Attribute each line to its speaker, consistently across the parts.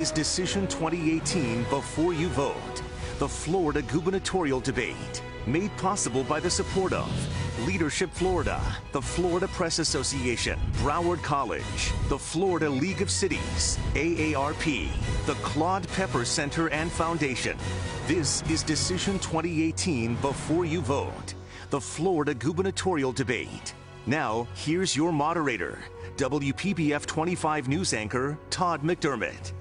Speaker 1: Is Decision 2018 Before You Vote, the Florida Gubernatorial Debate, made possible by the support of Leadership Florida, the Florida Press Association, Broward College, the Florida League of Cities, AARP, the Claude Pepper Center and Foundation. This is Decision 2018 Before You Vote, the Florida Gubernatorial Debate. Now, here's your moderator, WPBF 25 News anchor, Todd McDermott.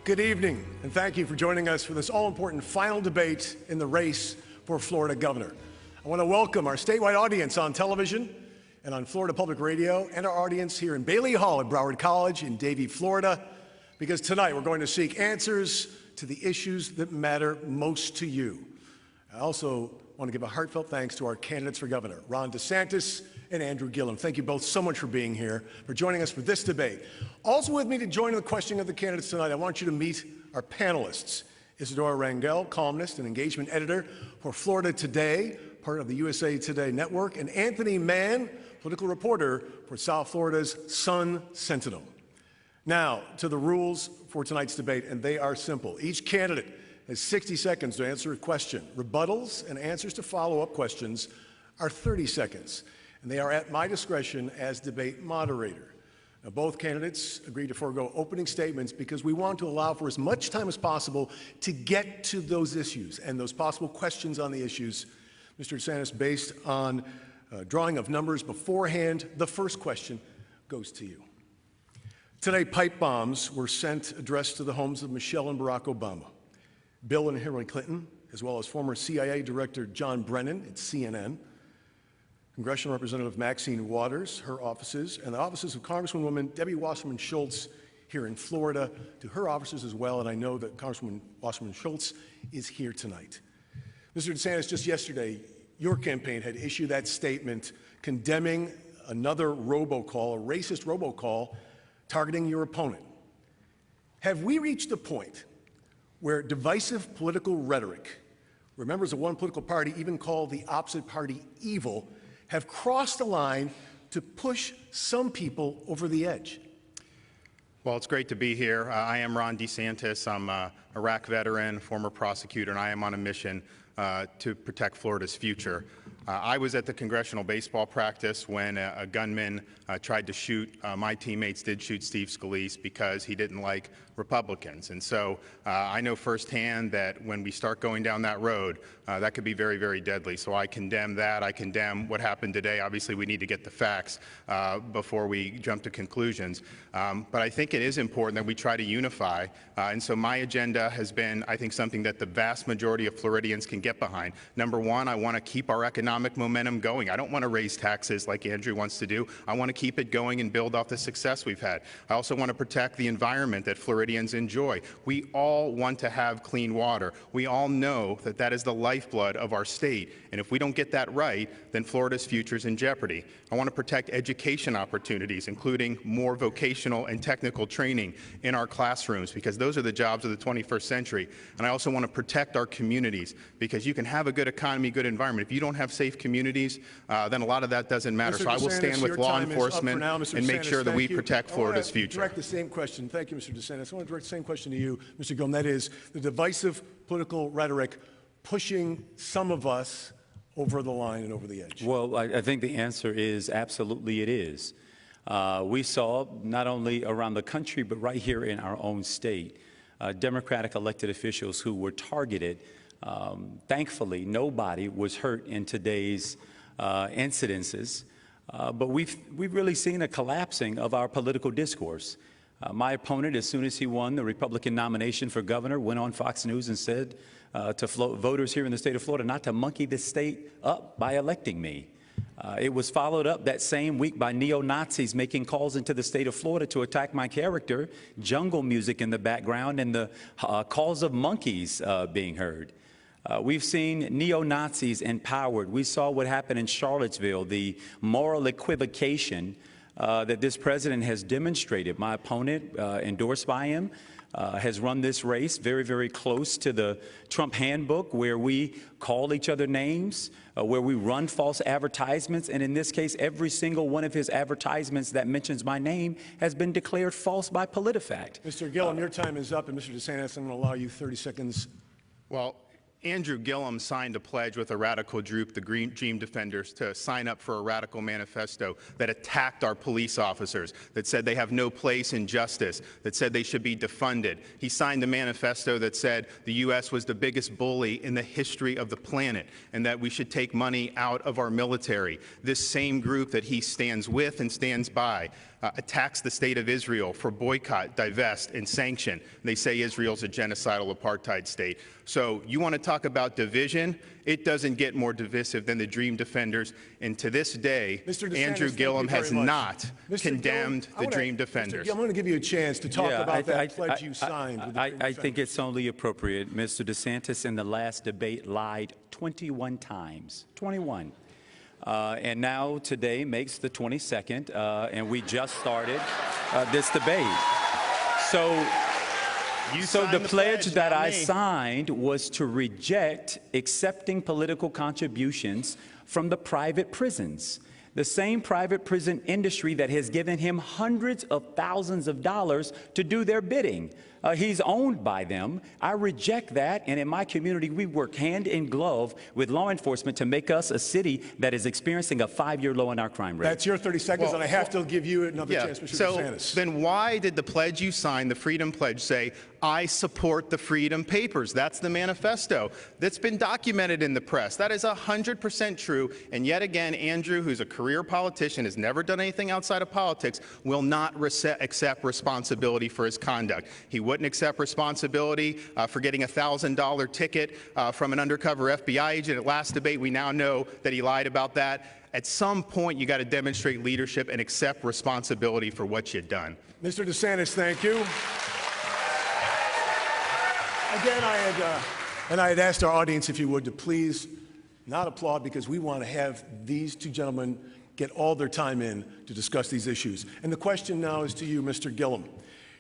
Speaker 2: Good evening, and thank you for joining us for this all-important final debate in the race for Florida governor. I want to welcome our statewide audience on television and on Florida Public Radio, and our audience here in Bailey Hall at Broward College in Davie, Florida, because tonight we're going to seek answers to the issues that matter most to you. I also want to give a heartfelt thanks to our candidates for governor, Ron Desantis and Andrew Gillum. Thank you both so much for being here, for joining us for this debate. Also with me to join in the questioning of the candidates tonight, I want you to meet our panelists. Isadora Rangel, columnist and engagement editor for Florida Today, part of the USA Today network, and Anthony Mann, political reporter for South Florida's Sun Sentinel. Now, to the rules for tonight's debate, and they are simple. Each candidate has 60 seconds to answer a question. Rebuttals and answers to follow-up questions are 30 seconds, and they are at my discretion as debate moderator. Now, both candidates agreed to forego opening statements because we want to allow for as much time as possible to get to those issues and those possible questions on the issues. Mr. Desantis, based on drawing of numbers beforehand, the first question goes to you. Today, pipe bombs were sent addressed to the homes of Michelle and Barack Obama, Bill and Hillary Clinton, as well as former CIA Director John Brennan at CNN, Congressional Representative Maxine Waters, her offices, and the offices of Congresswoman Debbie Wasserman Schultz here in Florida, to her offices as well, and I know that Congresswoman Wasserman Schultz is here tonight. Mr. Desantis, just yesterday, your campaign had issued that statement condemning another robocall, a racist robocall, targeting your opponent. Have we reached a point where divisive political rhetoric, where members of one political party even call the opposite party evil, have crossed the line to push some people over the edge?
Speaker 3: Well, it's great to be here. I am Ron Desantis. I'm an Iraq veteran, former prosecutor, and I am on a mission to protect Florida's future. I was at the congressional baseball practice when a gunman tried to shoot. My teammates did shoot Steve Scalise because he didn't like Republicans. And so I know firsthand that when we start going down that road, that could be very, very deadly. So I condemn that. I condemn what happened today. Obviously, we need to get the facts before we jump to conclusions. But I think it is important that we try to unify. And so my agenda has been, I think, something that the vast majority of Floridians can get behind. Number one, I want to keep our economic momentum going. I don't want to raise taxes like Andrew wants to do. I want to keep it going and build off the success we've had. I also want to protect the environment that Floridians enjoy. We all want to have clean water. We all know that that is the lifeblood of our state. And if we don't get that right, then Florida's future is in jeopardy. I want to protect education opportunities, including more vocational and technical training in our classrooms, because those are the jobs of the 21st century. And I also want to protect our communities, because you can have a good economy, good environment. If you don't have safe communities, then a lot of that doesn't matter.
Speaker 2: Mr.
Speaker 3: So I will stand with law enforcement and make sure that we protect Florida's future.
Speaker 2: Direct the same question. Thank you, Mr. Desantis. I want to direct the same question to you, Mr. Gillum. That is the divisive political rhetoric pushing some of us over the line and over the edge.
Speaker 4: Well, I think the answer is absolutely it is. We saw not only around the country, but right here in our own state, Democratic elected officials who were targeted. Thankfully, nobody was hurt in today's incidences, but we've really seen a collapsing of our political discourse. My opponent, as soon as he won the Republican nomination for governor, went on Fox News and said to voters here in the state of Florida not to monkey this state up by electing me. It was followed up that same week by neo-Nazis making calls into the state of Florida to attack my character, jungle music in the background, and the calls of monkeys being heard. We've seen neo-Nazis empowered. We saw what happened in Charlottesville, the moral equivocation that this president has demonstrated. My opponent, endorsed by him, has run this race very, very close to the Trump handbook, where we call each other names, where we run false advertisements. And in this case, every single one of his advertisements that mentions my name has been declared false by PolitiFact.
Speaker 2: Mr. Gillum, your time is up. And Mr. Desantis, I'm going to allow you 30 seconds.
Speaker 3: Well, Andrew Gillum signed a pledge with a radical group, the Dream Defenders, to sign up for a radical manifesto that attacked our police officers, that said they have no place in justice, that said they should be defunded. He signed a manifesto that said the U.S. was the biggest bully in the history of the planet and that we should take money out of our military. This same group that he stands with and stands by attacks the state of Israel for boycott, divest, and sanction. They say Israel's a genocidal apartheid state. So you want to talk about division? It doesn't get more divisive than the Dream Defenders. And to this day, Andrew Gillum has not condemned the Dream Defenders.
Speaker 2: I'm going to give you a chance to talk about that pledge you signed.
Speaker 4: I think it's only appropriate. Mr. Desantis in the last debate lied 21 times. 21. And now today makes the 22nd, and we just started this debate. So the pledge that I signed was to reject accepting political contributions from the private prisons, the same private prison industry that has given him hundreds of thousands of dollars to do their bidding. He's owned by them. I reject that, and in my community, we work hand in glove with law enforcement to make us a city that is experiencing a 5-year low in our crime rate.
Speaker 2: That's your 30 seconds, and I have to give you another chance, Mr. DeSantis.
Speaker 3: So then why did the pledge you signed, the Freedom Pledge, say, I support the Freedom Papers? That's the manifesto that's been documented in the press. That is 100% true, and yet again, Andrew, who's a career politician, has never done anything outside of politics, will not accept responsibility for his conduct. He wouldn't accept responsibility for getting a $1,000 ticket from an undercover FBI agent. At last debate, we now know that he lied about that. At some point, you got to demonstrate leadership and accept responsibility for what you've done.
Speaker 2: Mr. DeSantis, thank you. Again, I had asked our audience, if you would, to please not applaud, because we want to have these two gentlemen get all their time in to discuss these issues. And the question now is to you, Mr. Gillum.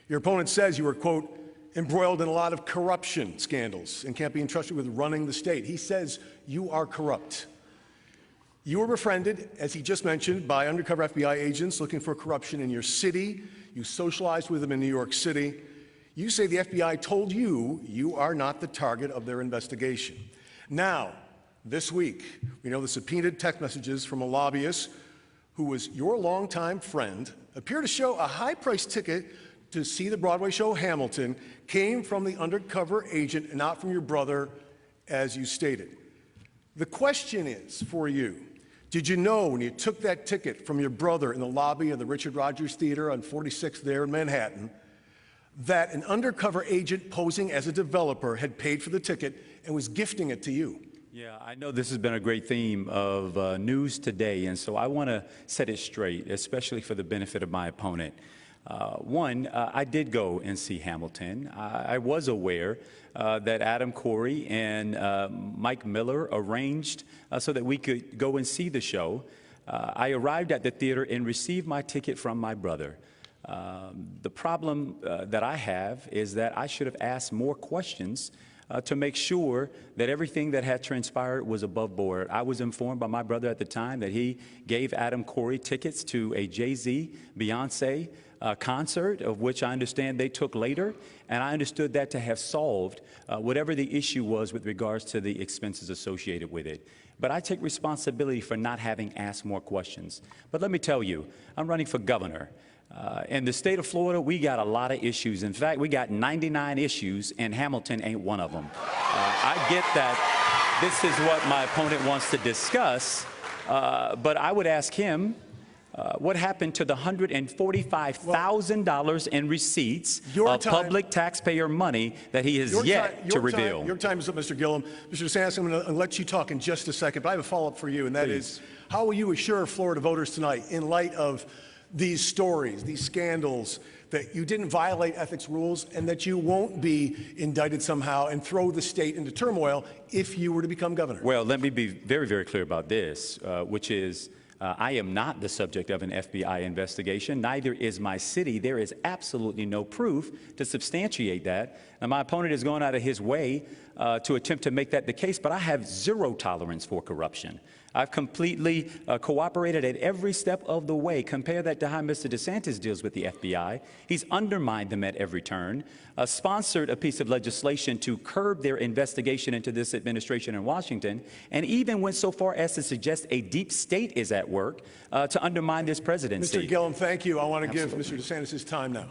Speaker 2: Your opponent says you were, quote, embroiled in a lot of corruption scandals and can't be entrusted with running the state. He says you are corrupt. You were befriended, as he just mentioned, by undercover FBI agents looking for corruption in your city. You socialized with them in New York City. You say the FBI told you you are not the target of their investigation. Now, this week, we know the subpoenaed text messages from a lobbyist who was your longtime friend appear to show a high-priced ticket to see the Broadway show Hamilton came from the undercover agent and not from your brother, as you stated. The question is for you, did you know when you took that ticket from your brother in the lobby of the Richard Rodgers Theater on 46th there in Manhattan, that an undercover agent posing as a developer had paid for the ticket and was gifting it to you?
Speaker 4: Yeah, I know this has been a great theme of news today, and so I want to set it straight, especially for the benefit of my opponent. One, I did go and see Hamilton. I was aware that Adam Corey and Mike Miller arranged so that we could go and see the show. I arrived at the theater and received my ticket from my brother. The problem that I have is that I should have asked more questions to make sure that everything that had transpired was above board. I was informed by my brother at the time that he gave Adam Corey tickets to a Jay-Z, Beyonce concert, of which I understand they took later, and I understood that to have solved whatever the issue was with regards to the expenses associated with it. But I take responsibility for not having asked more questions. But let me tell you, I'm running for governor. In the state of Florida, we got a lot of issues. In fact, we got 99 issues, and Hamilton ain't one of them. I get that this is what my opponent wants to discuss, but I would ask him, what happened to the $145,000 in receipts of public taxpayer money that he has yet to reveal?
Speaker 2: Your time is up, Mr. Gillum. Mr. DeSantis, I'm going to let you talk in just a second, but I have a follow-up for you, and that is, how will you assure Florida voters tonight, in light of these stories, these scandals, that you didn't violate ethics rules and that you won't be indicted somehow and throw the state into turmoil if you were to become governor?
Speaker 4: Well, let me be very, very clear about this, which is I am not the subject of an FBI investigation. Neither is my city. There is absolutely no proof to substantiate that. Now, my opponent is going out of his way to attempt to make that the case, but I have zero tolerance for corruption. I've completely cooperated at every step of the way. Compare that to how Mr. Desantis deals with the FBI. He's undermined them at every turn, sponsored a piece of legislation to curb their investigation into this administration in Washington, and even went so far as to suggest a deep state is at work to undermine this presidency.
Speaker 2: Mr. Gillum, thank you. I want to give Mr. Desantis his time now.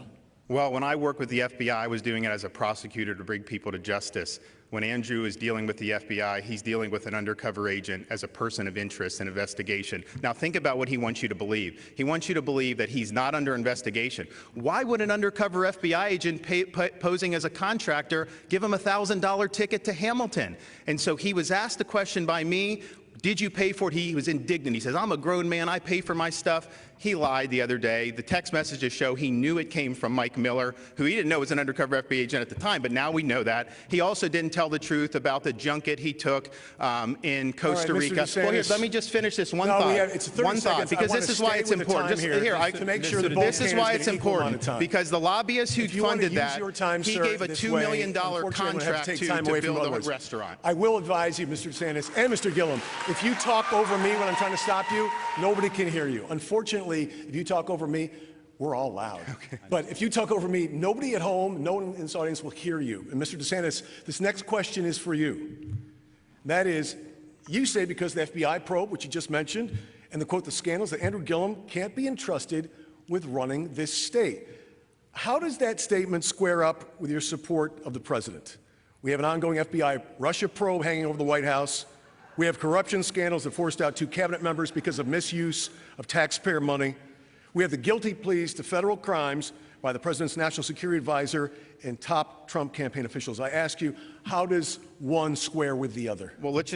Speaker 3: Well, when I worked with the FBI, I was doing it as a prosecutor to bring people to justice. When Andrew is dealing with the FBI, he's dealing with an undercover agent as a person of interest in investigation. Now, think about what he wants you to believe. He wants you to believe that he's not under investigation. Why would an undercover FBI agent posing as a contractor give him a $1,000 ticket to Hamilton? And so he was asked the question by me, did you pay for it? He was indignant. He says, I'm a grown man. I pay for my stuff. He lied the other day. The text messages show he knew it came from Mike Miller, who he didn't know was an undercover FBI agent at the time, but now we know that. He also didn't tell the truth about the junket he took in Costa Rica. Well, here, let me just finish this one thought.
Speaker 2: It's 30
Speaker 3: one thought,
Speaker 2: seconds.
Speaker 3: because this is why it's important.
Speaker 2: To make sure that
Speaker 3: this is why it's important, because the lobbyist who funded that, he gave a $2 million contract to build a restaurant.
Speaker 2: I will advise you, Mr. DeSantis and Mr. Gillum, if you talk over me when I'm trying to stop you, nobody can hear you. Unfortunately, if you talk over me, we're all loud. Okay. But if you talk over me, nobody at home, no one in this audience will hear you. And Mr. DeSantis, this next question is for you. That is, you say because the FBI probe, which you just mentioned, and the quote, the scandals, that Andrew Gillum can't be entrusted with running this state. How does that statement square up with your support of the president? We have an ongoing FBI Russia probe hanging over the White House. We have corruption scandals that forced out 2 cabinet members because of misuse of taxpayer money. We have the guilty pleas to federal crimes by the president's national security advisor and top Trump campaign officials. I ask you, how does one square with the other?
Speaker 3: Well, let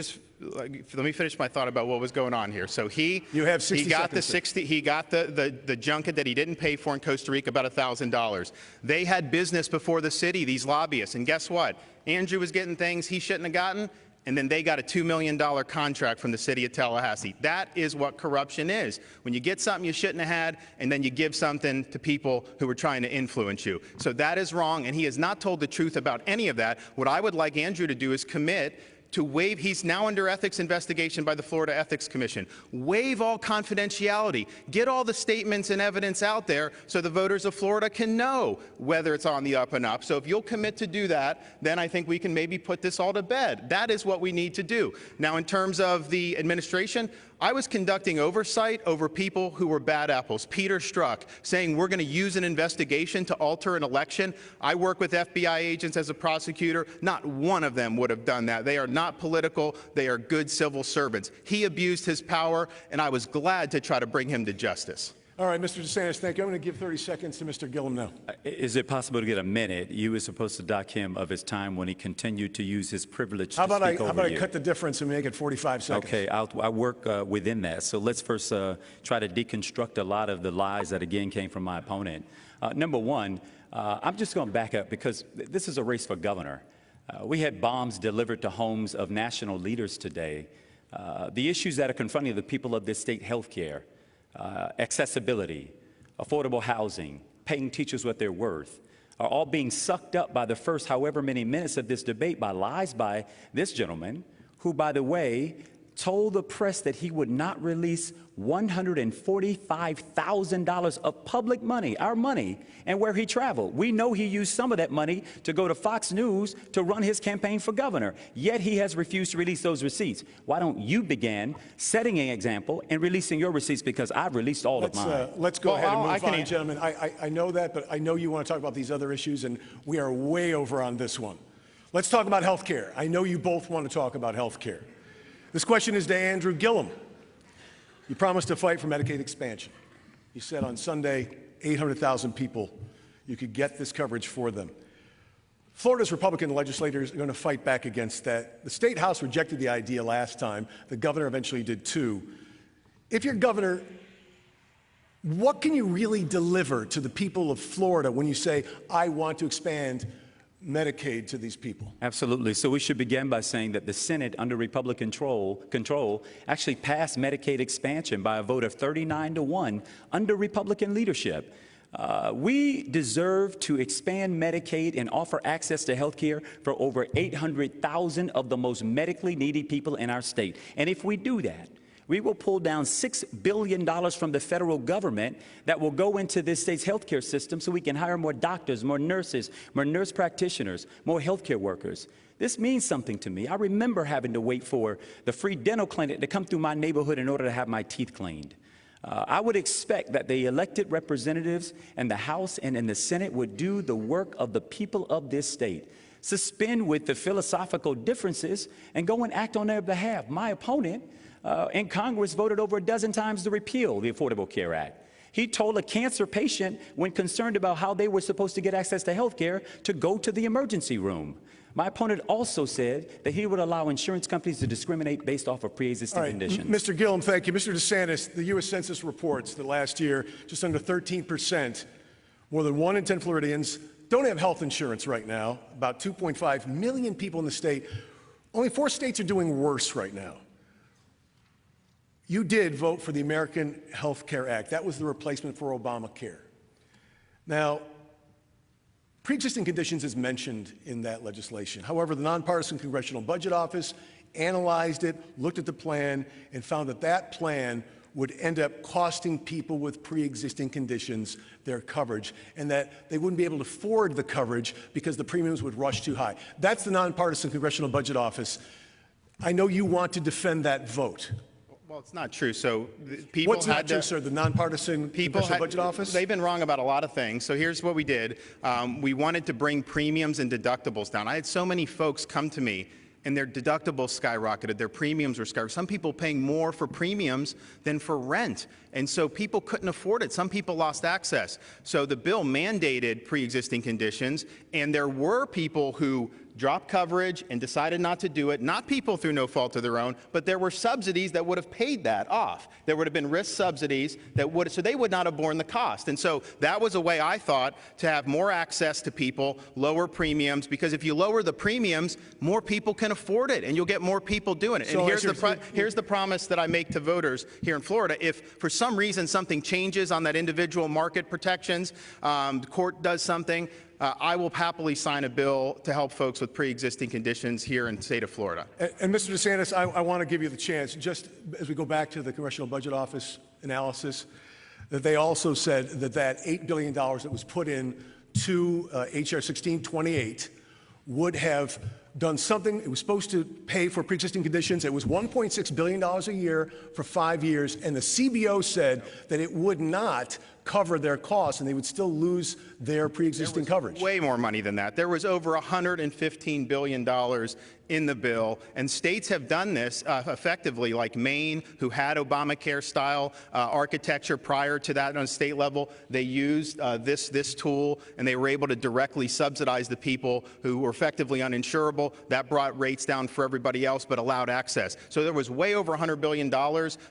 Speaker 3: me finish my thought about what was going on here. So he
Speaker 2: got
Speaker 3: the junket that he didn't pay for in Costa Rica, about $1,000. They had business before the city, these lobbyists, and guess what? Andrew was getting things he shouldn't have gotten, and then they got a $2 million contract from the city of Tallahassee. That is what corruption is. When you get something you shouldn't have had, and then you give something to people who are trying to influence you. So that is wrong, and he has not told the truth about any of that. What I would like Andrew to do is commit to waive, he's now under ethics investigation by the Florida Ethics Commission. Waive all confidentiality. Get all the statements and evidence out there so the voters of Florida can know whether it's on the up and up. So if you'll commit to do that, then I think we can maybe put this all to bed. That is what we need to do. Now, in terms of the administration, I was conducting oversight over people who were bad apples. Peter Strzok saying we're going to use an investigation to alter an election. I work with FBI agents as a prosecutor. Not one of them would have done that. They are not political. They are good civil servants. He abused his power, and I was glad to try to bring him to justice.
Speaker 2: All right, Mr. DeSantis, thank you. I'm going to give 30 seconds to Mr. Gillum now.
Speaker 4: Is it possible to get a minute? You were supposed to dock him of his time when he continued to use his privilege
Speaker 2: How
Speaker 4: to speak over you.
Speaker 2: How about I cut the difference and make it 45 seconds?
Speaker 4: Okay, I work within that. So let's first try to deconstruct a lot of the lies that, again, came from my opponent. Number one, I'm just going to back up because this is a race for governor. We had bombs delivered to homes of national leaders today. The issues that are confronting the people of this state, health care, accessibility, affordable housing, paying teachers what they're worth, are all being sucked up by the first however many minutes of this debate by lies by this gentleman, who, by the way, told the press that he would not release $145,000 of public money, our money, and where he traveled. We know he used some of that money to go to Fox News to run his campaign for governor, yet he has refused to release those receipts. Why don't you begin setting an example and releasing your receipts, because I've released all of mine.
Speaker 2: Let's go ahead and move on, gentlemen. I know that, but I know you want to talk about these other issues, and we are way over on this one. Let's talk about health care. I know you both want to talk about health care. This question is to Andrew Gillum. You promised to fight for Medicaid expansion. You said on Sunday, 800,000 people, you could get this coverage for them. Florida's Republican legislators are going to fight back against that. The State House rejected the idea last time. The governor eventually did too. If you're governor, what can you really deliver to the people of Florida when you say, I want to expand Medicaid to these people?
Speaker 4: Absolutely. So we should begin by saying that the Senate, under Republican control actually passed Medicaid expansion by a vote of 39-1 under Republican leadership. We deserve to expand Medicaid and offer access to health care for over 800,000 of the most medically needy people in our state. And if we do that, we will pull down $6 billion from the federal government that will go into this state's healthcare system so we can hire more doctors, more nurses, more nurse practitioners, more healthcare workers. This means something to me. I remember having to wait for the free dental clinic to come through my neighborhood in order to have my teeth cleaned. I would expect that the elected representatives in the House and in the Senate would do the work of the people of this state. Suspend with the philosophical differences and go and act on their behalf. My opponent in Congress voted over a dozen times to repeal the Affordable Care Act. He told a cancer patient, when concerned about how they were supposed to get access to health care, to go to the emergency room. My opponent also said that he would allow insurance companies to discriminate based off of pre-existing conditions.
Speaker 2: Mr. Gillum, thank you. Mr. Desantis, the U.S. Census reports that last year, just under 13%, more than 1 in 10 Floridians don't have health insurance right now. About 2.5 million people in the state. Only 4 states are doing worse right now. You did vote for the American Health Care Act. That was the replacement for Obamacare. Now, pre-existing conditions is mentioned in that legislation. However, the nonpartisan Congressional Budget Office analyzed it, looked at the plan, and found that that plan would end up costing people with pre-existing conditions their coverage, and that they wouldn't be able to afford the coverage because the premiums would rush too high. That's the nonpartisan Congressional Budget Office. I know you want to defend that vote.
Speaker 3: Well, it's not true. So people
Speaker 2: What's not true, sir? The nonpartisan Congressional Budget Office?
Speaker 3: They've been wrong about a lot of things. So here's what we did. We wanted to bring premiums and deductibles down. I had so many folks come to me and their deductibles skyrocketed, their premiums were skyrocketed. Some people paying more for premiums than for rent. And so people couldn't afford it. Some people lost access. So the bill mandated pre-existing conditions, and there were people who dropped coverage and decided not to do it, not people through no fault of their own, but there were subsidies that would have paid that off. There would have been risk subsidies that would, so they would not have borne the cost. And so that was a way, I thought, to have more access to people, lower premiums, because if you lower the premiums, more people can afford it, and you'll get more people doing it.
Speaker 2: So
Speaker 3: and here's the promise that I make to voters here in Florida. If for some reason something changes on that individual market protections, the court does something, I will happily sign a bill to help folks with pre-existing conditions here in the state of Florida.
Speaker 2: And Mr. Desantis, I want to give you the chance, just as we go back to the Congressional Budget Office analysis, that they also said that that $8 billion that was put in to H.R. 1628 would have done something. It was supposed to pay for pre-existing conditions. It was $1.6 billion a year for 5 years, and the CBO said that it would not cover their costs, and they would still lose their pre-existing coverage.
Speaker 3: Way more money than that. There was over $115 billion in the bill, and states have done this effectively, like Maine, who had Obamacare-style architecture prior to that on a state level. They used this tool, and they were able to directly subsidize the people who were effectively uninsurable. That brought rates down for everybody else, but allowed access. So there was way over $100 billion,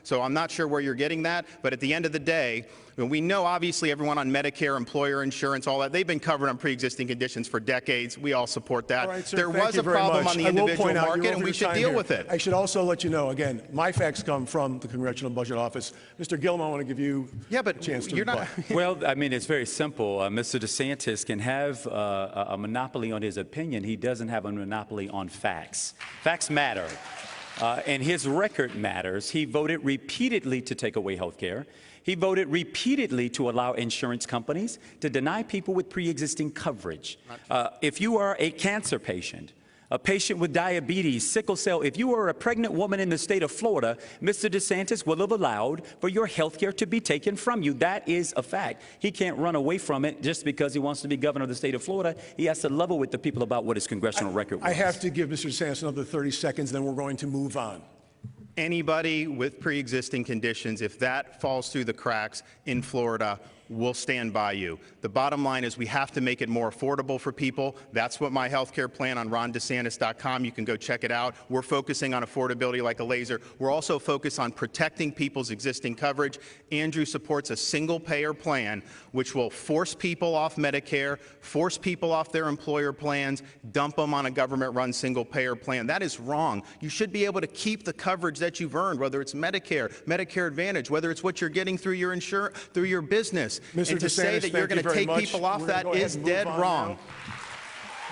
Speaker 3: so I'm not sure where you're getting that, but at the end of the day, we know, obviously, everyone on Medicare, employer insurance, all that, they've been covered on pre-existing conditions for decades. We all support that.
Speaker 2: All right, sir,
Speaker 3: there was a problem on the individual market, and we should deal with it.
Speaker 2: I should also let you know, again, my facts come from the Congressional Budget Office. Mr. Gillum, I want to give you a chance to reply.
Speaker 4: Well, I mean, it's very simple. Mr. Desantis can have a monopoly on his opinion. He doesn't have a monopoly on facts. Facts matter. And his record matters. He voted repeatedly to take away health care. He voted repeatedly to allow insurance companies to deny people with pre-existing coverage. If you are a cancer patient, a patient with diabetes, sickle cell, if you are a pregnant woman in the state of Florida, Mr. Desantis will have allowed for your health care to be taken from you. That is a fact. He can't run away from it just because he wants to be governor of the state of Florida. He has to level with the people about what his congressional record was.
Speaker 2: I have to give Mr. Desantis another 30 seconds, then we're going to move on.
Speaker 3: Anybody with pre-existing conditions, if that falls through the cracks in Florida, we'll stand by you. The bottom line is we have to make it more affordable for people. That's what my health care plan on rondesantis.com. You can go check it out. We're focusing on affordability like a laser. We're also focused on protecting people's existing coverage. Andrew supports a single-payer plan which will force people off Medicare, force people off their employer plans, dump them on a government-run single-payer plan. That is wrong. You should be able to keep the coverage that you've earned, whether it's Medicare, Medicare Advantage, whether it's what you're getting through your through your business.
Speaker 2: Mr.
Speaker 3: And to
Speaker 2: DeSantis,
Speaker 3: say that you're going to take people off that is dead wrong.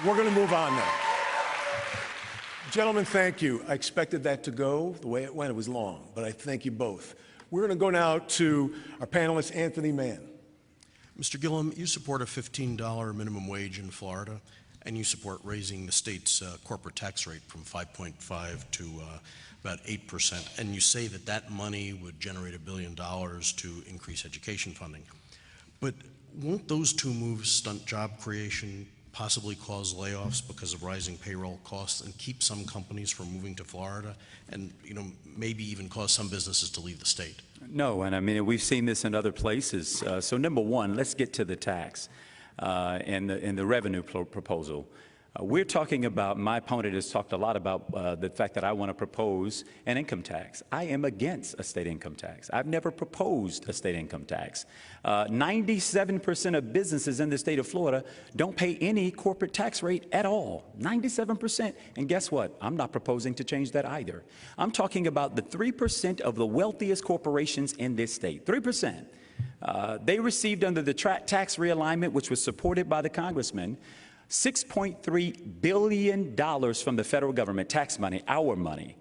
Speaker 2: We're going to move on now. Gentlemen, thank you. I expected that to go the way it went. It was long, but I thank you both. We're going to go now to our panelist, Anthony Mann.
Speaker 5: Mr. Gillum, you support a $15 minimum wage in Florida, and you support raising the state's corporate tax rate from 5.5 to about 8%, and you say that that money would generate $1 billion to increase education funding. But won't those two moves stunt job creation, possibly cause layoffs because of rising payroll costs, and keep some companies from moving to Florida, and maybe even cause some businesses to leave the state?
Speaker 4: No, and I mean, we've seen this in other places. So number one, let's get to the tax and the revenue proposal. We're talking about, my opponent has talked a lot about the fact that I want to propose an income tax. I am against a state income tax. I've never proposed a state income tax. 97% of businesses in the state of Florida don't pay any corporate tax rate at all. 97%. And guess what? I'm not proposing to change that either. I'm talking about the 3% of the wealthiest corporations in this state. 3%. They received under the tax realignment, which was supported by the congressman, $6.3 billion from the federal government, tax money, our money.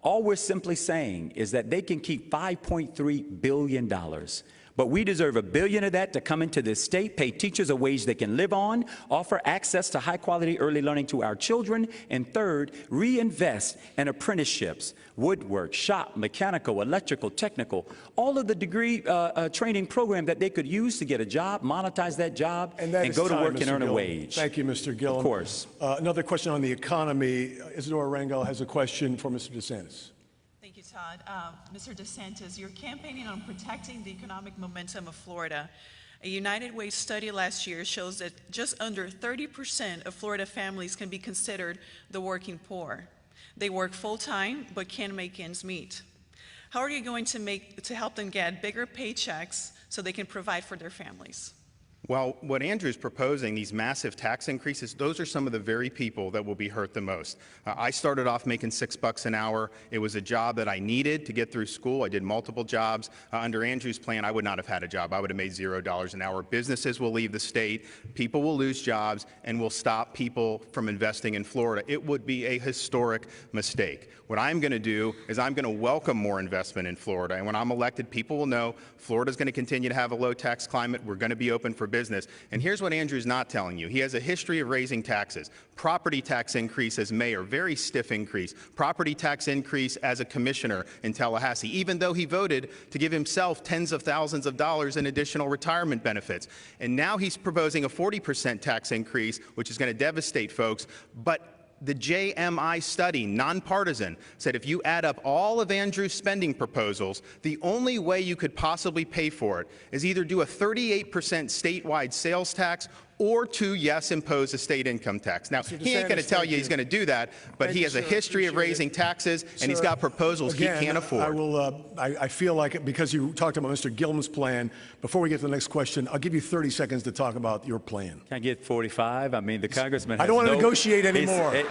Speaker 4: All we're simply saying is that they can keep $5.3 billion. But we deserve $1 billion of that to come into this state, pay teachers a wage they can live on, offer access to high-quality early learning to our children, and third, reinvest in apprenticeships, woodwork, shop, mechanical, electrical, technical, all of the degree training program that they could use to get a job, monetize that job, and go to work and earn a wage.
Speaker 2: Thank you, Mr. Gillum.
Speaker 4: Of course.
Speaker 2: Another question on the economy. Isadora Rangel has a question for Mr. DeSantis.
Speaker 6: Thank you, Todd. Mr. DeSantis, you're campaigning on protecting the economic momentum of Florida. A United Way study last year shows that just under 30% of Florida families can be considered the working poor. They work full-time but can't make ends meet. How are you going to help them get bigger paychecks so they can provide for their families?
Speaker 3: Well, what Andrew's proposing, these massive tax increases, those are some of the very people that will be hurt the most. I started off making $6 an hour. It was a job that I needed to get through school. I did multiple jobs. Under Andrew's plan, I would not have had a job. I would have made $0 an hour. Businesses will leave the state. People will lose jobs and will stop people from investing in Florida. It would be a historic mistake. What I'm going to do is I'm going to welcome more investment in Florida. And when I'm elected, people will know Florida's going to continue to have a low tax climate. We're going to be open for business. And here's what Andrew's not telling you. He has a history of raising taxes. Property tax increase as mayor, very stiff increase. Property tax increase as a commissioner in Tallahassee, even though he voted to give himself tens of thousands of dollars in additional retirement benefits. And now he's proposing a 40% tax increase, which is going to devastate folks. But the JMI study, nonpartisan, said if you add up all of Andrew's spending proposals, the only way you could possibly pay for it is either do a 38% statewide sales tax or to, yes, impose a state income tax. Now, he ain't going to tell you he's going to do that, but he has a history of raising taxes, and he's got proposals he can't afford.
Speaker 2: I feel like, because you talked about Mr. Gillum's plan, before we get to the next question, I'll give you 30 seconds to talk about your plan.
Speaker 4: Can I get 45? I mean, the congressman has
Speaker 2: I don't want to negotiate anymore.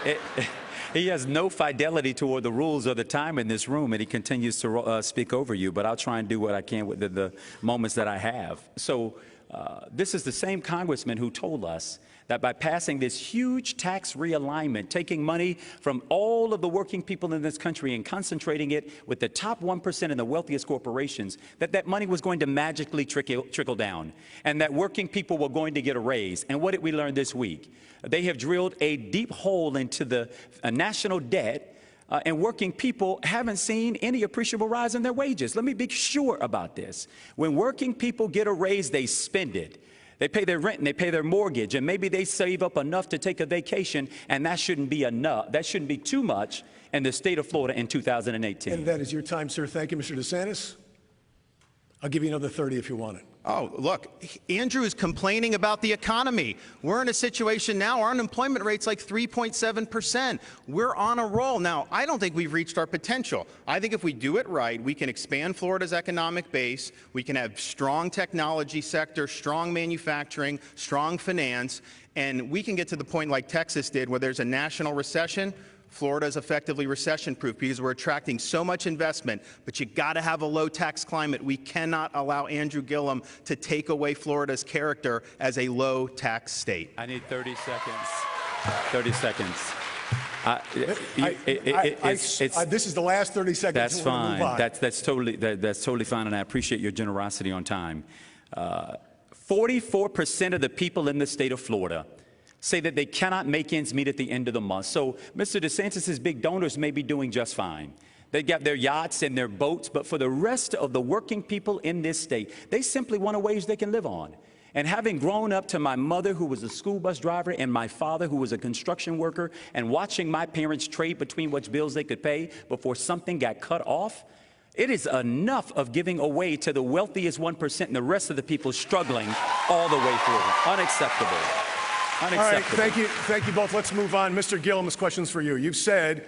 Speaker 4: He has no fidelity toward the rules or the time in this room, and he continues to speak over you, but I'll try and do what I can with the moments that I have. So this is the same congressman who told us that by passing this huge tax realignment, taking money from all of the working people in this country and concentrating it with the top 1% and the wealthiest corporations, that money was going to magically trickle down, and that working people were going to get a raise. And what did we learn this week? They have drilled a deep hole into the national debt, and working people haven't seen any appreciable rise in their wages. Let me be sure about this. When working people get a raise, they spend it. They pay their rent and they pay their mortgage, and maybe they save up enough to take a vacation, and that shouldn't be enough. That shouldn't be too much in the state of Florida in 2018.
Speaker 2: And that is your time, sir. Thank you, Mr. DeSantis. I'll give you another 30 if you want it.
Speaker 3: Oh, look, Andrew is complaining about the economy. We're in a situation now, our unemployment rate's like 3.7%. We're on a roll. Now, I don't think we've reached our potential. I think if we do it right, we can expand Florida's economic base, we can have strong technology sector, strong manufacturing, strong finance, and we can get to the point like Texas did where there's a national recession. Florida is effectively recession-proof because we're attracting so much investment, but you got to have a low-tax climate. We cannot allow Andrew Gillum to take away Florida's character as a low-tax state.
Speaker 4: I need 30 seconds. 30 seconds.
Speaker 2: This is the last 30 seconds.
Speaker 4: That's fine. That's totally fine, and I appreciate your generosity on time. 44% of the people in the state of Florida say that they cannot make ends meet at the end of the month. So Mr. DeSantis' big donors may be doing just fine. They got their yachts and their boats, but for the rest of the working people in this state, they simply want a wage they can live on. And having grown up to my mother, who was a school bus driver, and my father, who was a construction worker, and watching my parents trade between which bills they could pay before something got cut off, it is enough of giving away to the wealthiest 1% and the rest of the people struggling all the way through. Unacceptable.
Speaker 2: All right, thank you both. Let's move on. Mr. Gillum, this question's for you. You've said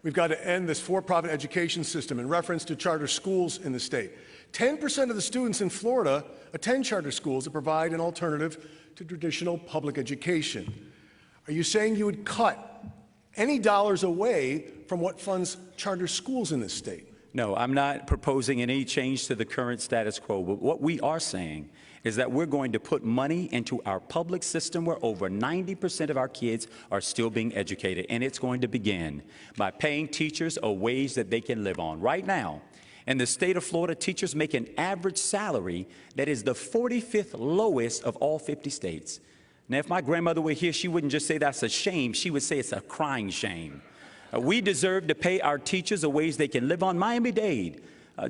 Speaker 2: we've got to end this for-profit education system in reference to charter schools in the state. 10% of the students in Florida attend charter schools that provide an alternative to traditional public education. Are you saying you would cut any dollars away from what funds charter schools in this state?
Speaker 4: No, I'm not proposing any change to the current status quo, but what we are saying is that we're going to put money into our public system where over 90% of our kids are still being educated, and it's going to begin by paying teachers a wage that they can live on. Right now, in the state of Florida, teachers make an average salary that is the 45th lowest of all 50 states. Now, if my grandmother were here, she wouldn't just say that's a shame, she would say it's a crying shame. We deserve to pay our teachers a wage they can live on. Miami-Dade,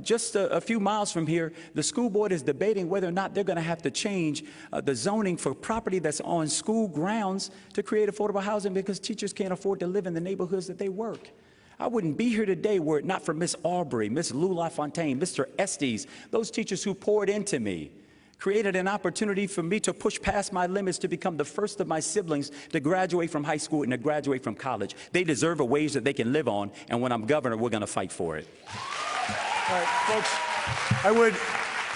Speaker 4: just a few miles from here, the school board is debating whether or not they're going to have to change the zoning for property that's on school grounds to create affordable housing because teachers can't afford to live in the neighborhoods that they work. I wouldn't be here today were it not for Miss Aubrey, Miss Lou LaFontaine, Mr. Estes, those teachers who poured into me, created an opportunity for me to push past my limits to become the first of my siblings to graduate from high school and to graduate from college. They deserve a wage that they can live on, and when I'm governor, we're going to fight for it.
Speaker 2: All right, folks,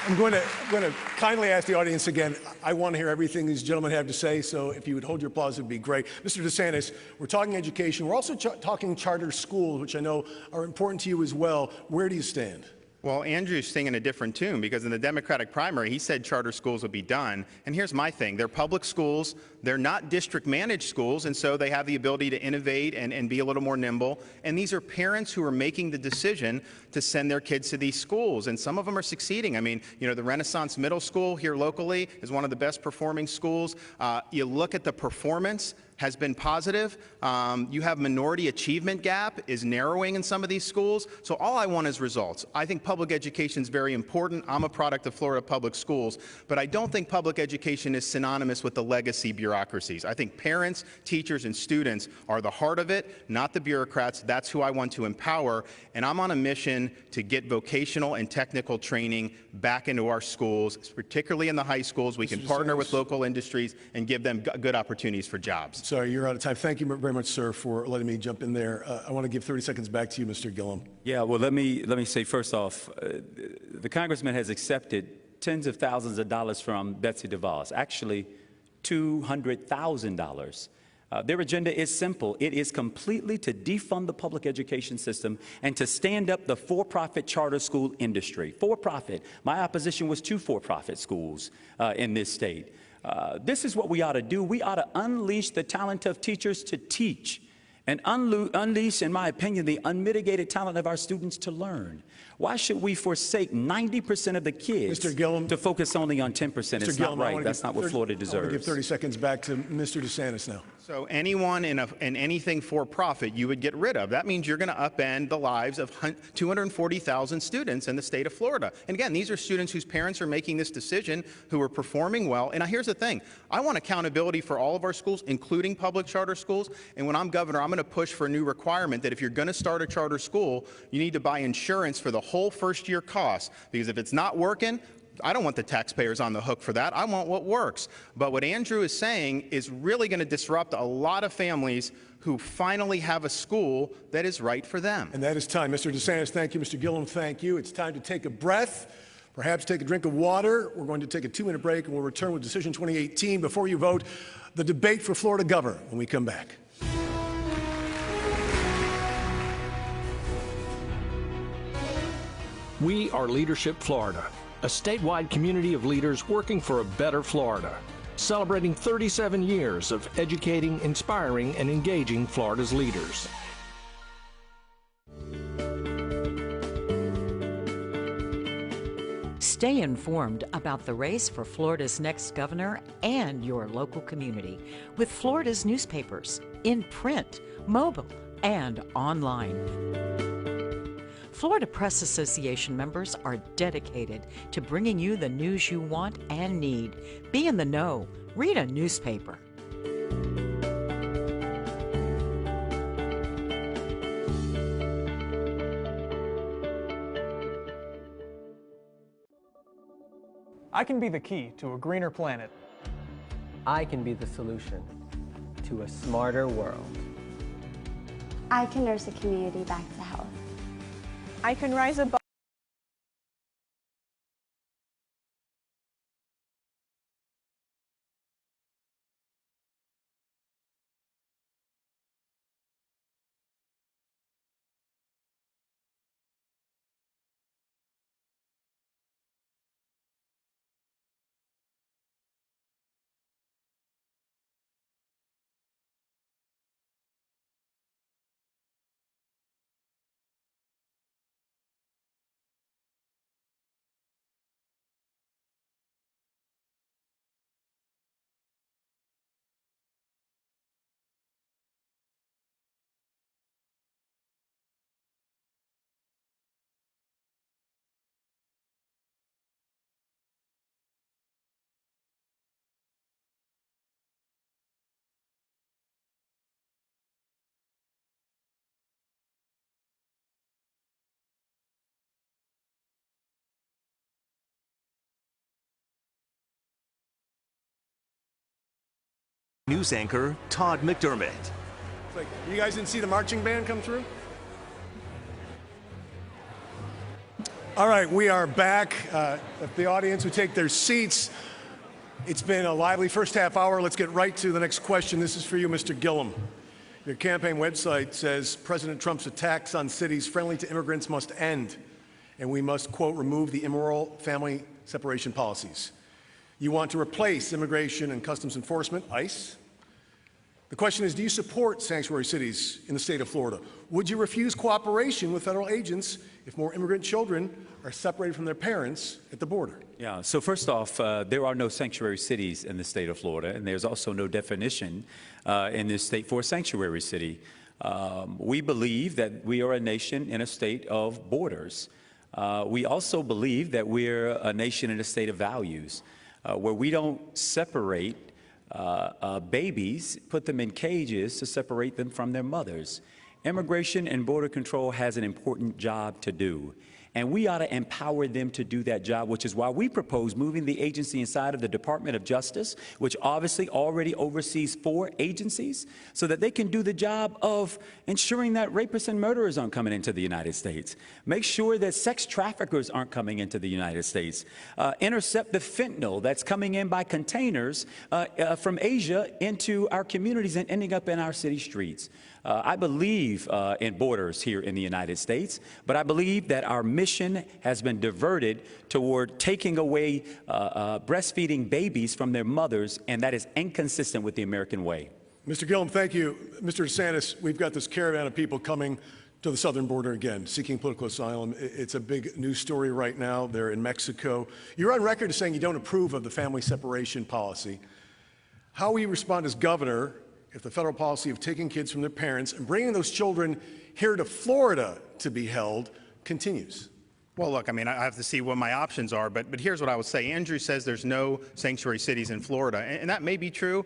Speaker 2: I'm going to kindly ask the audience again. I want to hear everything these gentlemen have to say, so if you would hold your applause, it would be great. Mr. DeSantis, we're talking education. We're also talking charter schools, which I know are important to you as well. Where do you stand?
Speaker 3: Well, Andrew's singing a different tune because in the Democratic primary, he said charter schools would be done. And here's my thing. They're public schools. They're not district-managed schools, and so they have the ability to innovate and be a little more nimble. And these are parents who are making the decision to send their kids to these schools, and some of them are succeeding. I mean, you know, the Renaissance Middle School here locally is one of the best performing schools. You look at the performance has been positive. You have minority achievement gap is narrowing in some of these schools. So all I want is results. I think public education is very important. I'm a product of Florida public schools, but I don't think public education is synonymous with the legacy bureaucracies. I think parents, teachers, and students are the heart of it, not the bureaucrats. That's who I want to empower, and I'm on a mission to get vocational and technical training back into our schools, particularly in the high schools. We can partner with local industries and give them good opportunities for jobs.
Speaker 2: Sorry, you're out of time. Thank you very much, sir, for letting me jump in there. I want to give 30 seconds back to you, Mr. Gillum.
Speaker 4: Yeah, well, let me say first off, the congressman has accepted tens of thousands of dollars from Betsy DeVos, actually $200,000. Their agenda is simple. It is completely to defund the public education system and to stand up the for-profit charter school industry. For-profit. My opposition was to for-profit schools in this state. This is what we ought to do. We ought to unleash the talent of teachers to teach and unleash, in my opinion, the unmitigated talent of our students to learn. Why should we forsake 90% of the kids to focus only on 10%? It's not right. That's not what Florida deserves.
Speaker 2: I want to give 30 seconds back to Mr. DeSantis now.
Speaker 3: So anyone in anything for profit you would get rid of. That means you're going to upend the lives of 240,000 students in the state of Florida. And again, these are students whose parents are making this decision, who are performing well. And here's the thing. I want accountability for all of our schools, including public charter schools. And when I'm governor, I'm going to push for a new requirement that if you're going to start a charter school, you need to buy insurance for the whole first-year cost. Because if it's not working, I don't want the taxpayers on the hook for that. I want what works. But what Andrew is saying is really going to disrupt a lot of families who finally have a school that is right for them.
Speaker 2: And that is time. Mr. Desantis, thank you. Mr. Gillum, thank you. It's time to take a breath, perhaps take a drink of water. We're going to take a 2-minute break, and we'll return with Decision 2018. Before you vote, the debate for Florida governor when we come back.
Speaker 7: We are Leadership Florida, a statewide community of leaders working for a better Florida, celebrating 37 years of educating, inspiring, and engaging Florida's leaders.
Speaker 8: Stay informed about the race for Florida's next governor and your local community with Florida's newspapers, in print, mobile, and online. Florida Press Association members are dedicated to bringing you the news you want and need. Be in the know. Read a newspaper.
Speaker 9: I can be the key to a greener planet.
Speaker 10: I can be the solution to a smarter world.
Speaker 11: I can nurse a community back to health.
Speaker 12: I can rise above.
Speaker 1: News anchor Todd McDermott.
Speaker 2: Like, you guys didn't see the marching band come through? All right, we are back. If the audience would take their seats. It's been a lively first half hour. Let's get right to the next question. This is for you, Mr. Gillum. Your campaign website says President Trump's attacks on cities friendly to immigrants must end, and we must, quote, remove the immoral family separation policies. You want to replace Immigration and Customs Enforcement, ICE. The question is, do you support sanctuary cities in the state of Florida? Would you refuse cooperation with federal agents if more immigrant children are separated from their parents at the border?
Speaker 4: Yeah, so first off, there are no sanctuary cities in the state of Florida, and there's also no definition in this state for a sanctuary city. We believe that we are a nation in a state of borders. We also believe that we're a nation in a state of values. Where we don't separate babies, put them in cages to separate them from their mothers. Immigration and Border Control has an important job to do. And we ought to empower them to do that job, which is why we propose moving the agency inside of the Department of Justice, which obviously already oversees 4 agencies, so that they can do the job of ensuring that rapists and murderers aren't coming into the United States. Make sure that sex traffickers aren't coming into the United States. Intercept the fentanyl that's coming in by containers from Asia into our communities and ending up in our city streets. I believe in borders here in the United States, but I believe that our mission has been diverted toward taking away breastfeeding babies from their mothers, and that is inconsistent with the American way.
Speaker 2: Mr. Gillum, thank you. Mr. Desantis, we've got this caravan of people coming to the southern border again, seeking political asylum. It's a big news story right now. They're in Mexico. You're on record as saying you don't approve of the family separation policy. How will you respond as governor if the federal policy of taking kids from their parents and bringing those children here to Florida to be held continues?
Speaker 3: Well, look, I mean, I have to see what my options are, but here's what I would say. Andrew says there's no sanctuary cities in Florida, and that may be true,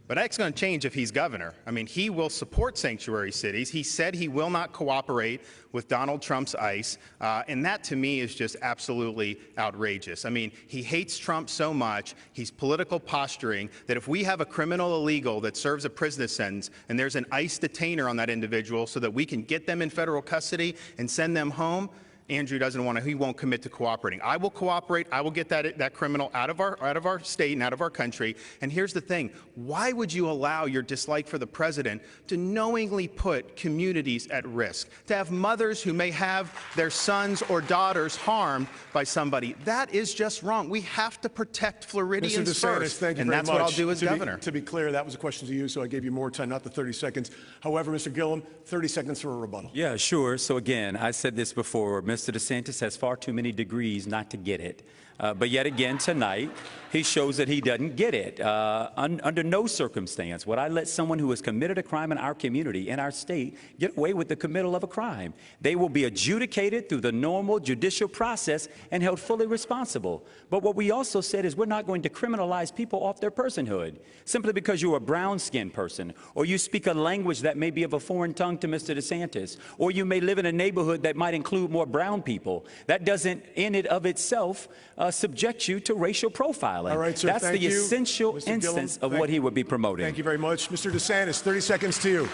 Speaker 3: but that's going to change if he's governor. I mean, he will support sanctuary cities. He said he will not cooperate with Donald Trump's ICE, and that to me is just absolutely outrageous. I mean, he hates Trump so much, he's political posturing, that if we have a criminal illegal that serves a prison sentence and there's an ICE detainer on that individual so that we can get them in federal custody and send them home, Andrew doesn't want to, he won't commit to cooperating. I will cooperate. I will get that criminal out of our state and out of our country. And here's the thing. Why would you allow your dislike for the president to knowingly put communities at risk, to have mothers who may have their sons or daughters harmed by somebody? That is just wrong. We have to protect Floridians
Speaker 2: Mr. DeSantis,
Speaker 3: first.
Speaker 2: thank you
Speaker 3: and
Speaker 2: very
Speaker 3: that's
Speaker 2: much.
Speaker 3: what I'll do as governor.
Speaker 2: To be clear, that was a question to you, so I gave you more time, not the 30 seconds. However, Mr. Gillum, 30 seconds for a rebuttal.
Speaker 4: Yeah, sure. So again, I said this before, Mr. DeSantis has far too many degrees not to get it. But yet again tonight, he shows that he doesn't get it. Under no circumstance would I let someone who has committed a crime in our community, in our state, get away with the committal of a crime. They will be adjudicated through the normal judicial process and held fully responsible. But what we also said is we're not going to criminalize people off their personhood simply because you're a brown-skinned person, or you speak a language that may be of a foreign tongue to Mr. DeSantis, or you may live in a neighborhood that might include more brown people. That doesn't, in and of itself, subject you to racial profiling.
Speaker 2: All right, sir,
Speaker 4: that's the essential
Speaker 2: Mr.
Speaker 4: instance
Speaker 2: Gillum,
Speaker 4: of what he would be promoting.
Speaker 2: Thank you very much. Mr. DeSantis, 30 seconds to you.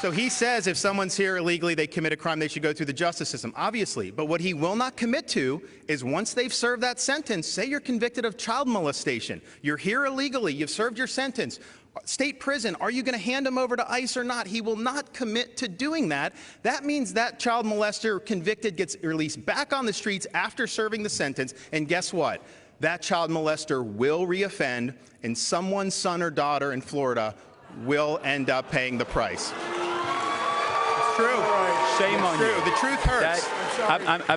Speaker 3: So he says if someone's here illegally, they commit a crime, they should go through the justice system, obviously. But what he will not commit to is once they've served that sentence, say you're convicted of child molestation, you're here illegally, you've served your sentence, state prison, are you going to hand him over to ICE or not? He will not commit to doing that. That means that child molester convicted gets released back on the streets after serving the sentence. And guess what? That child molester will reoffend, and someone's son or daughter in Florida will end up paying the price. It's true.
Speaker 4: Shame on you.
Speaker 3: The truth hurts.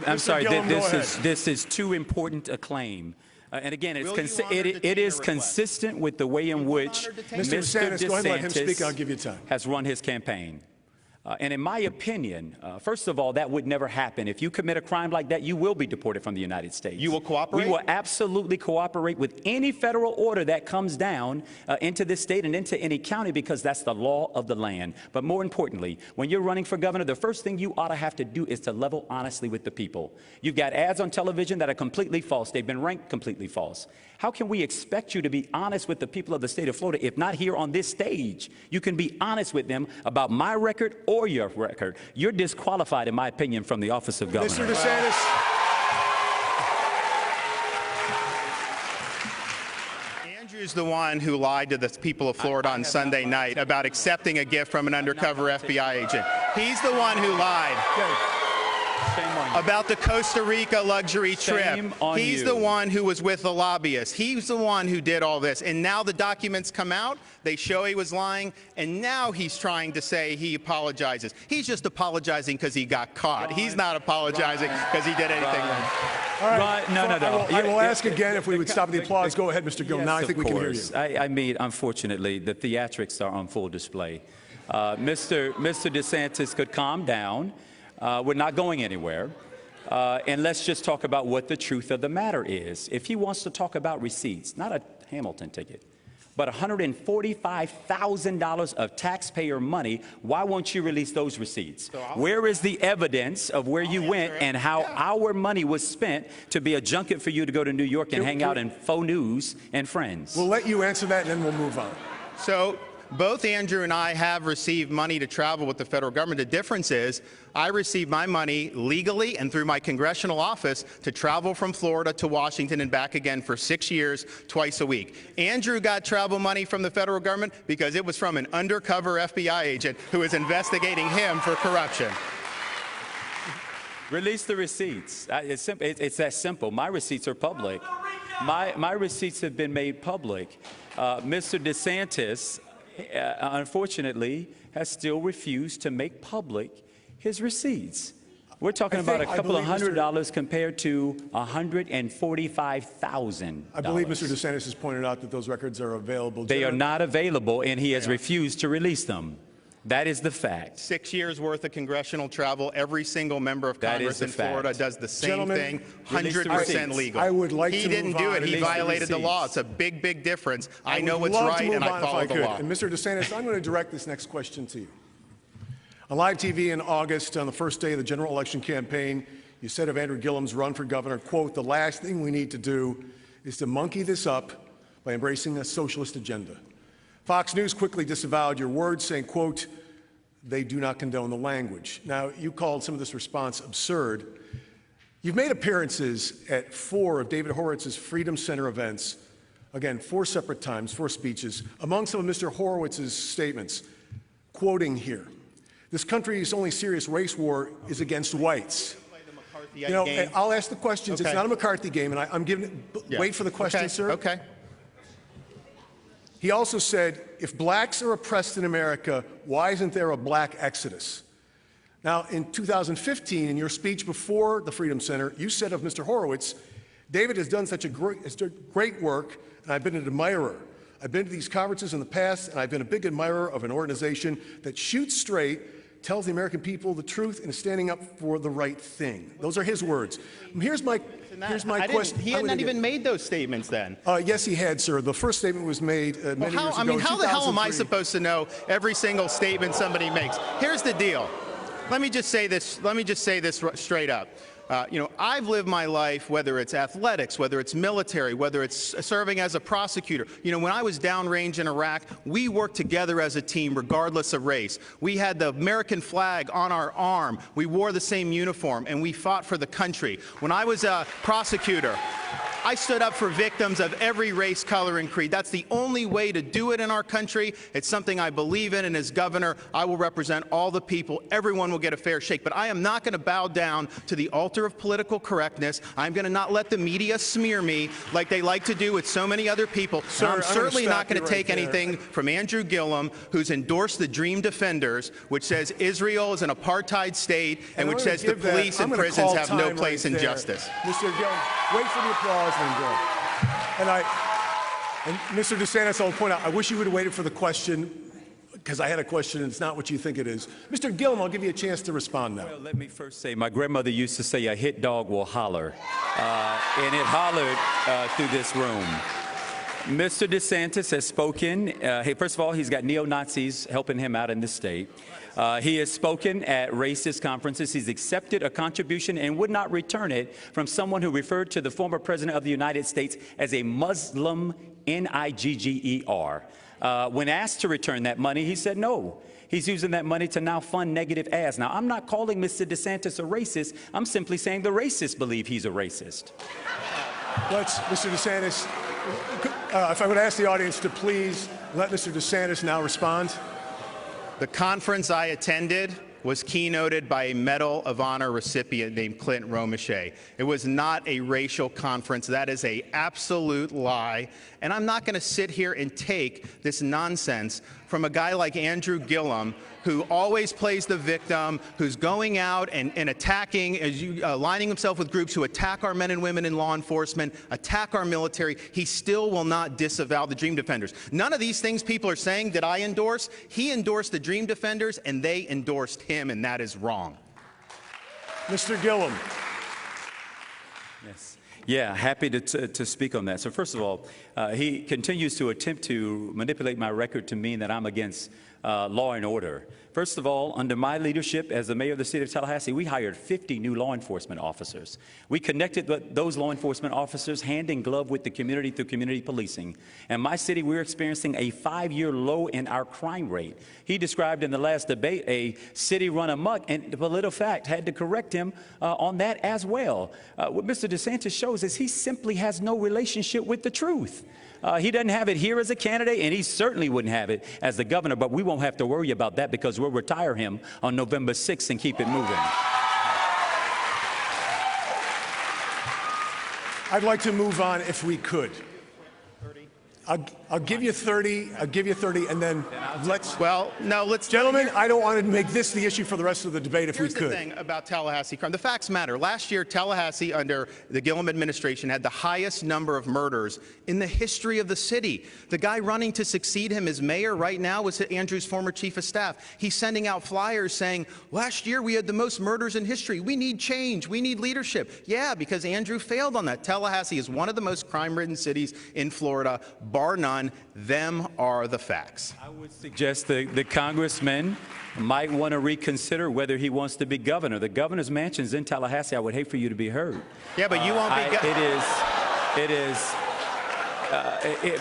Speaker 4: I'm sorry.
Speaker 2: Gillum,
Speaker 4: This is too important a claim. And again, it is consistent with the way in which
Speaker 2: Mr. DeSantis, go ahead and let him speak. I'll give you time.
Speaker 4: Has run his campaign. And in my opinion, first of all, that would never happen. If you commit a crime like that, you will be deported from the United States.
Speaker 3: You will cooperate?
Speaker 4: We will absolutely cooperate with any federal order that comes down into this state and into any county, because that's the law of the land. But more importantly, when you're running for governor, the first thing you ought to have to do is to level honestly with the people. You've got ads on television that are completely false. They've been ranked completely false. How can we expect you to be honest with the people of the state of Florida if not here on this stage? You can be honest with them about my record or your record. You're disqualified, in my opinion, from the office of governor.
Speaker 2: Mr. DeSantis.
Speaker 3: Andrew's the one who lied to the people of Florida on Sunday night about accepting a gift from an undercover FBI agent. He's the one who lied. About the Costa Rica luxury trip. He's the one who was with the lobbyists. He's the one who did all this. And now the documents come out. They show he was lying. And now he's trying to say he apologizes. He's just apologizing because he got caught. He's not apologizing because he did anything wrong.
Speaker 2: All right.
Speaker 4: No.
Speaker 2: I will ask again if we would stop the applause. Go ahead, Mr. Gillum. Now I think we can hear you.
Speaker 4: I mean, unfortunately, the theatrics are on full display. Mr. DeSantis could calm down. We're not going anywhere. And let's just talk about what the truth of the matter is. If he wants to talk about receipts, not a Hamilton ticket, but $145,000 of taxpayer money, why won't you release those receipts? Where is the evidence of where you went and how our money was spent to be a junket for you to go to New York and hang out in faux news and Friends?
Speaker 2: We'll let you answer that, and then we'll move on.
Speaker 3: So both Andrew and I have received money to travel with the federal government. The difference is I received my money legally and through my congressional office to travel from Florida to Washington and back again for 6 years, twice a week. Andrew got travel money from the federal government because it was from an undercover FBI agent who is investigating him for corruption.
Speaker 4: Release the receipts. It's that simple. My receipts are public. My receipts have been made public. Mr. DeSantis, unfortunately, has still refused to make public his receipts. We're talking about a couple of $100 compared to $145,000.
Speaker 2: I believe Mr. Desantis has pointed out that those records are available.
Speaker 4: They are not available, and he has refused to release them. That is the fact.
Speaker 3: 6 years worth of congressional travel. Every single member of Congress in Florida does the same thing. 100% legal.
Speaker 2: I would like
Speaker 3: he
Speaker 2: to
Speaker 3: didn't do it. He violated the law. It's a big, big difference. I know what's right, and I follow the law.
Speaker 2: And Mr. Desantis, I'm going to direct this next question to you. On live TV in August, on the first day of the general election campaign, you said of Andrew Gillum's run for governor, quote, "The last thing we need to do is to monkey this up by embracing a socialist agenda." Fox News quickly disavowed your words, saying, quote, "They do not condone the language." Now, you called some of this response absurd. You've made appearances at 4 of David Horowitz's Freedom Center events. Again, 4 separate times, 4 speeches. Among some of Mr. Horowitz's statements, quoting here, "This country's only serious race war is against whites." You know, I'll ask the questions. Okay. It's not a McCarthy game, and I'm giving. Wait for the question, sir.
Speaker 3: Okay.
Speaker 2: He also said, "If blacks are oppressed in America, why isn't there a black exodus?" Now, in 2015, in your speech before the Freedom Center, you said of Mr. Horowitz, "David has done such a great work, and I've been an admirer. I've been to these conferences in the past, and I've been a big admirer of an organization that shoots straight, tells the American people the truth, and is standing up for the right thing." Those are his words. Here's my question.
Speaker 3: He had not even made those statements then.
Speaker 2: Yes, he had, sir. The first statement was made many years ago.
Speaker 3: I mean, how the hell am I supposed to know every single statement somebody makes? Here's the deal. Let me just say this straight up. You know, I've lived my life, whether it's athletics, whether it's military, whether it's serving as a prosecutor. You know, when I was downrange in Iraq, we worked together as a team, regardless of race. We had the American flag on our arm. We wore the same uniform, and we fought for the country. When I was a prosecutor, I stood up for victims of every race, color, and creed. That's the only way to do it in our country. It's something I believe in, and as governor, I will represent all the people. Everyone will get a fair shake. But I am not going to bow down to the altar of political correctness. I'm going to not let the media smear me like they like to do with so many other people.
Speaker 2: Sir,
Speaker 3: I'm certainly not going to take anything from Andrew Gillum, who's endorsed the Dream Defenders, which says Israel is an apartheid state, and which says the police and prisons have no place in justice.
Speaker 2: Mr. Gillum, wait for the applause. And Mr. Desantis, I'll point out, I wish you would have waited for the question, because I had a question and it's not what you think it is. Mr. Gillum, I'll give you a chance to respond now.
Speaker 4: Well, let me first say, my grandmother used to say a hit dog will holler, and it hollered through this room. Mr. Desantis has spoken. Hey, first of all, he's got neo-Nazis helping him out in this state. He has spoken at racist conferences. He's accepted a contribution and would not return it from someone who referred to the former president of the United States as a Muslim, N-I-G-G-E-R. When asked to return that money, he said no. He's using that money to now fund negative ads. Now, I'm not calling Mr. Desantis a racist. I'm simply saying the racists believe he's a racist.
Speaker 2: Mr. Desantis, if I would ask the audience to please let Mr. Desantis now respond.
Speaker 3: The conference I attended was keynoted by a Medal of Honor recipient named Clint Romeshay. It was not a racial conference. That is an absolute lie. And I'm not going to sit here and take this nonsense from a guy like Andrew Gillum, who always plays the victim, who's going out and attacking, aligning himself with groups who attack our men and women in law enforcement, attack our military. He still will not disavow the Dream Defenders. None of these things people are saying that I endorse. He endorsed the Dream Defenders, and they endorsed him, and that is wrong.
Speaker 2: Mr. Gillum.
Speaker 4: Yes. Yeah, happy to speak on that. So first of all, he continues to attempt to manipulate my record to mean that I'm against law and order. First of all, under my leadership as the mayor of the city of Tallahassee, we hired 50 new law enforcement officers. We connected those law enforcement officers hand in glove with the community through community policing. In my city, we're experiencing a 5-year low in our crime rate. He described in the last debate a city run amok, and the PolitiFact had to correct him on that as well. What Mr. Desantis shows is he simply has no relationship with the truth. He doesn't have it here as a candidate, and he certainly wouldn't have it as the governor, but we won't have to worry about that because we'll retire him on November 6th and keep it moving. I'd
Speaker 2: like to move on if we could. I'll give you 30. I'll give you 30, and then let's.
Speaker 3: Well, no, let's.
Speaker 2: Gentlemen, I don't want to make this the issue for the rest of the debate if we
Speaker 3: Here's
Speaker 2: could.
Speaker 3: the thing about Tallahassee crime. The facts matter. Last year, Tallahassee, under the Gillum administration, had the highest number of murders in the history of the city. The guy running to succeed him as mayor right now was Andrew's former chief of staff. He's sending out flyers saying, last year we had the most murders in history. We need change. We need leadership. Yeah, because Andrew failed on that. Tallahassee is one of the most crime-ridden cities in Florida, bar none. Them are the facts.
Speaker 4: I would suggest the congressman might want to reconsider whether he wants to be governor. The governor's mansion's in Tallahassee. I would hate for you to be heard.
Speaker 3: Yeah, but you won't be.
Speaker 4: It is.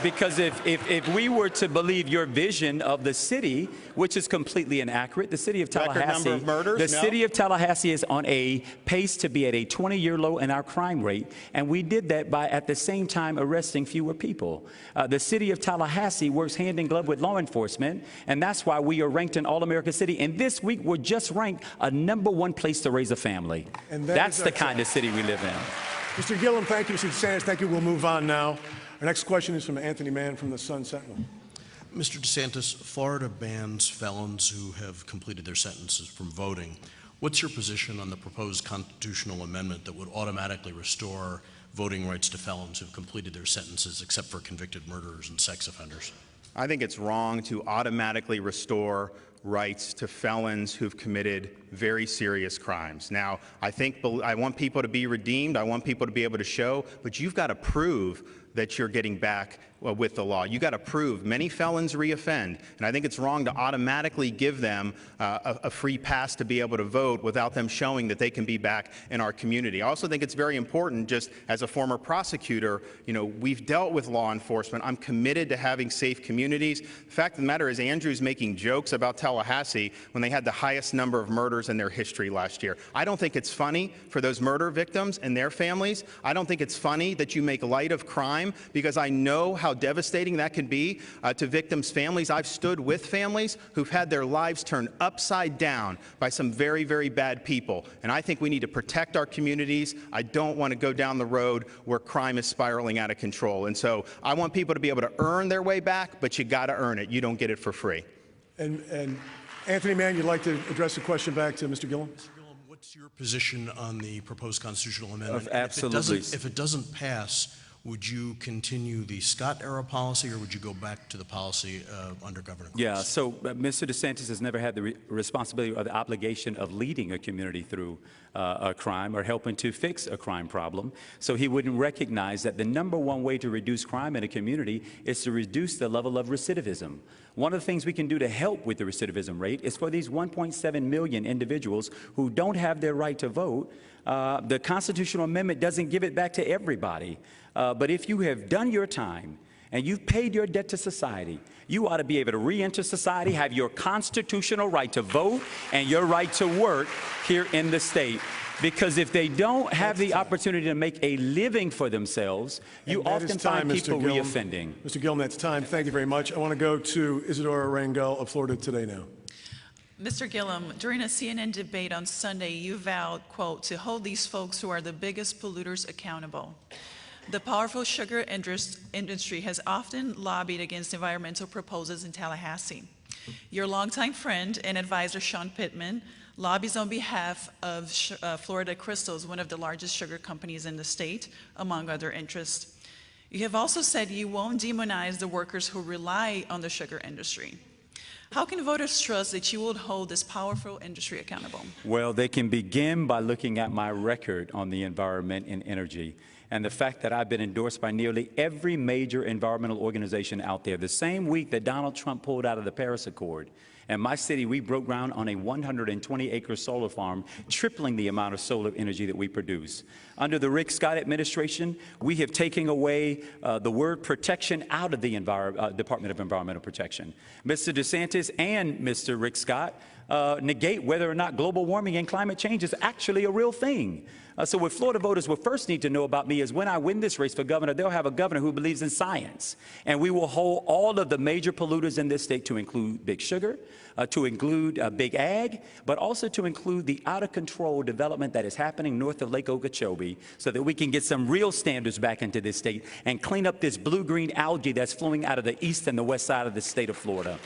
Speaker 4: Because if we were to believe your vision of the city, which is completely inaccurate, the city of Tallahassee, city of Tallahassee is on a pace to be at a 20-year low in our crime rate, and we did that by at the same time arresting fewer people. The city of Tallahassee works hand in glove with law enforcement, and that's why we are ranked an all-American city. And this week we're just ranked a #1 place to raise a family. And that's the kind of city we live in.
Speaker 2: Mr. Gillum, thank you. Mr. DeSantis, thank you. We'll move on now. Our next question is from Anthony Mann from the Sun Sentinel.
Speaker 5: Mr. DeSantis, Florida bans felons who have completed their sentences from voting. What's your position on the proposed constitutional amendment that would automatically restore voting rights to felons who've completed their sentences except for convicted murderers and sex offenders?
Speaker 3: I think it's wrong to automatically restore rights to felons who've committed very serious crimes. Now, I want people to be redeemed. I want people to be able to show, but you've got to prove that you're getting back with the law. You got to prove. Many felons reoffend, and I think it's wrong to automatically give them a free pass to be able to vote without them showing that they can be back in our community. I also think it's very important, just as a former prosecutor, we've dealt with law enforcement. I'm committed to having safe communities. The fact of the matter is Andrew's making jokes about Tallahassee when they had the highest number of murders in their history last year. I don't think it's funny for those murder victims and their families. I don't think it's funny that you make light of crime, because I know how devastating that can be to victims' families. I've stood with families who've had their lives turned upside down by some very, very bad people. And I think we need to protect our communities. I don't want to go down the road where crime is spiraling out of control. And so I want people to be able to earn their way back, but you got to earn it. You don't get it for free.
Speaker 2: And Anthony Mann, you'd like to address the question back to Mr. Gillum?
Speaker 5: Mr. Gillum, what's your position on the proposed constitutional amendment?
Speaker 4: Absolutely.
Speaker 5: If it doesn't pass, would you continue the Scott-era policy, or would you go back to the policy under Governor Cruz?
Speaker 4: Yeah, so Mr. DeSantis has never had the responsibility or the obligation of leading a community through a crime or helping to fix a crime problem. So he wouldn't recognize that the #1 way to reduce crime in a community is to reduce the level of recidivism. One of the things we can do to help with the recidivism rate is for these 1.7 million individuals who don't have their right to vote. The constitutional amendment doesn't give it back to everybody. But if you have done your time and you've paid your debt to society, you ought to be able to re-enter society, have your constitutional right to vote and your right to work here in the state. Because if they don't have the opportunity to make a living for themselves, you often find people reoffending.
Speaker 2: Mr. Gillum, that's time. Thank you very much. I want to go to Isadora Rangel of Florida Today now.
Speaker 6: Mr. Gillum, during a CNN debate on Sunday, you vowed, quote, to hold these folks who are the biggest polluters accountable. The powerful sugar industry has often lobbied against environmental proposals in Tallahassee. Your longtime friend and advisor, Sean Pittman, lobbies on behalf of Florida Crystals, one of the largest sugar companies in the state, among other interests. You have also said you won't demonize the workers who rely on the sugar industry. How can voters trust that you will hold this powerful industry accountable?
Speaker 4: Well, they can begin by looking at my record on the environment and energy, and the fact that I've been endorsed by nearly every major environmental organization out there. The same week that Donald Trump pulled out of the Paris Accord, in my city, we broke ground on a 120-acre solar farm, tripling the amount of solar energy that we produce. Under the Rick Scott administration, we have taken away the word protection out of the Department of Environmental Protection. Mr. DeSantis and Mr. Rick Scott negate whether or not global warming and climate change is actually a real thing. So what Florida voters will first need to know about me is when I win this race for governor, they'll have a governor who believes in science. And we will hold all of the major polluters in this state, to include big sugar, to include big ag, but also to include the out-of-control development that is happening north of Lake Okeechobee, so that we can get some real standards back into this state and clean up this blue-green algae that's flowing out of the east and the west side of the state of Florida.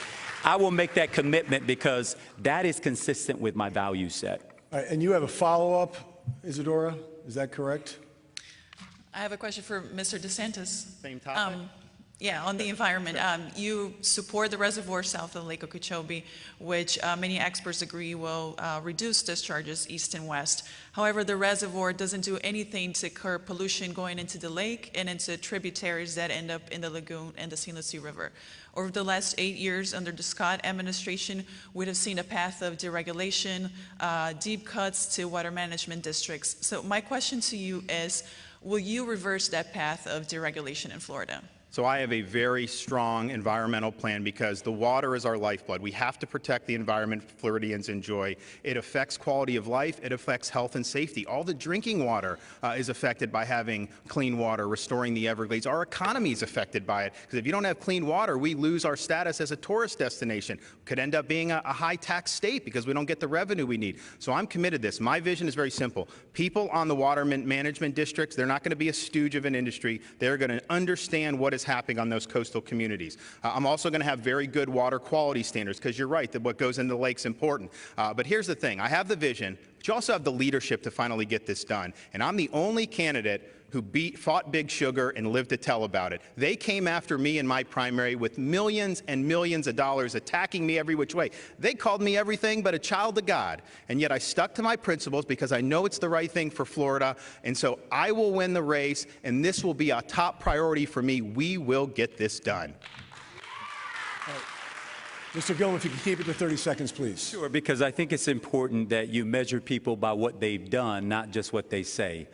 Speaker 4: I will make that commitment because that is consistent with my value set.
Speaker 2: All right, and you have a follow-up, Isadora, is that correct?
Speaker 6: I have a question for Mr. Desantis.
Speaker 3: Same topic.
Speaker 6: Yeah, on the environment. You support the reservoir south of Lake Okeechobee, which many experts agree will reduce discharges east and west. However, the reservoir doesn't do anything to curb pollution going into the lake and into tributaries that end up in the lagoon and the St. Lucie River. Over the last 8 years under the Scott administration, we have seen a path of deregulation, deep cuts to water management districts. So my question to you is, will you reverse that path of deregulation in Florida?
Speaker 3: So I have a very strong environmental plan because the water is our lifeblood. We have to protect the environment Floridians enjoy. It affects quality of life. It affects health and safety. All the drinking water is affected by having clean water, restoring the Everglades. Our economy is affected by it because if you don't have clean water, we lose our status as a tourist destination. Could end up being a high-tax state because we don't get the revenue we need. So I'm committed to this. My vision is very simple. People on the water management districts, they're not going to be a stooge of an industry. They're going to understand what is happening on those coastal communities. I'm also going to have very good water quality standards because you're right that what goes into the lake is important. But here's the thing. I have the vision, but you also have the leadership to finally get this done. And I'm the only candidate who fought Big Sugar and lived to tell about it. They came after me in my primary with millions and millions of dollars, attacking me every which way. They called me everything but a child of God, and yet I stuck to my principles because I know it's the right thing for Florida, and so I will win the race, and this will be a top priority for me. We will get this done.
Speaker 2: Mr. Gillum, if you can keep it to 30 seconds, please.
Speaker 4: Sure, because I think it's important that you measure people by what they've done, not just what they say.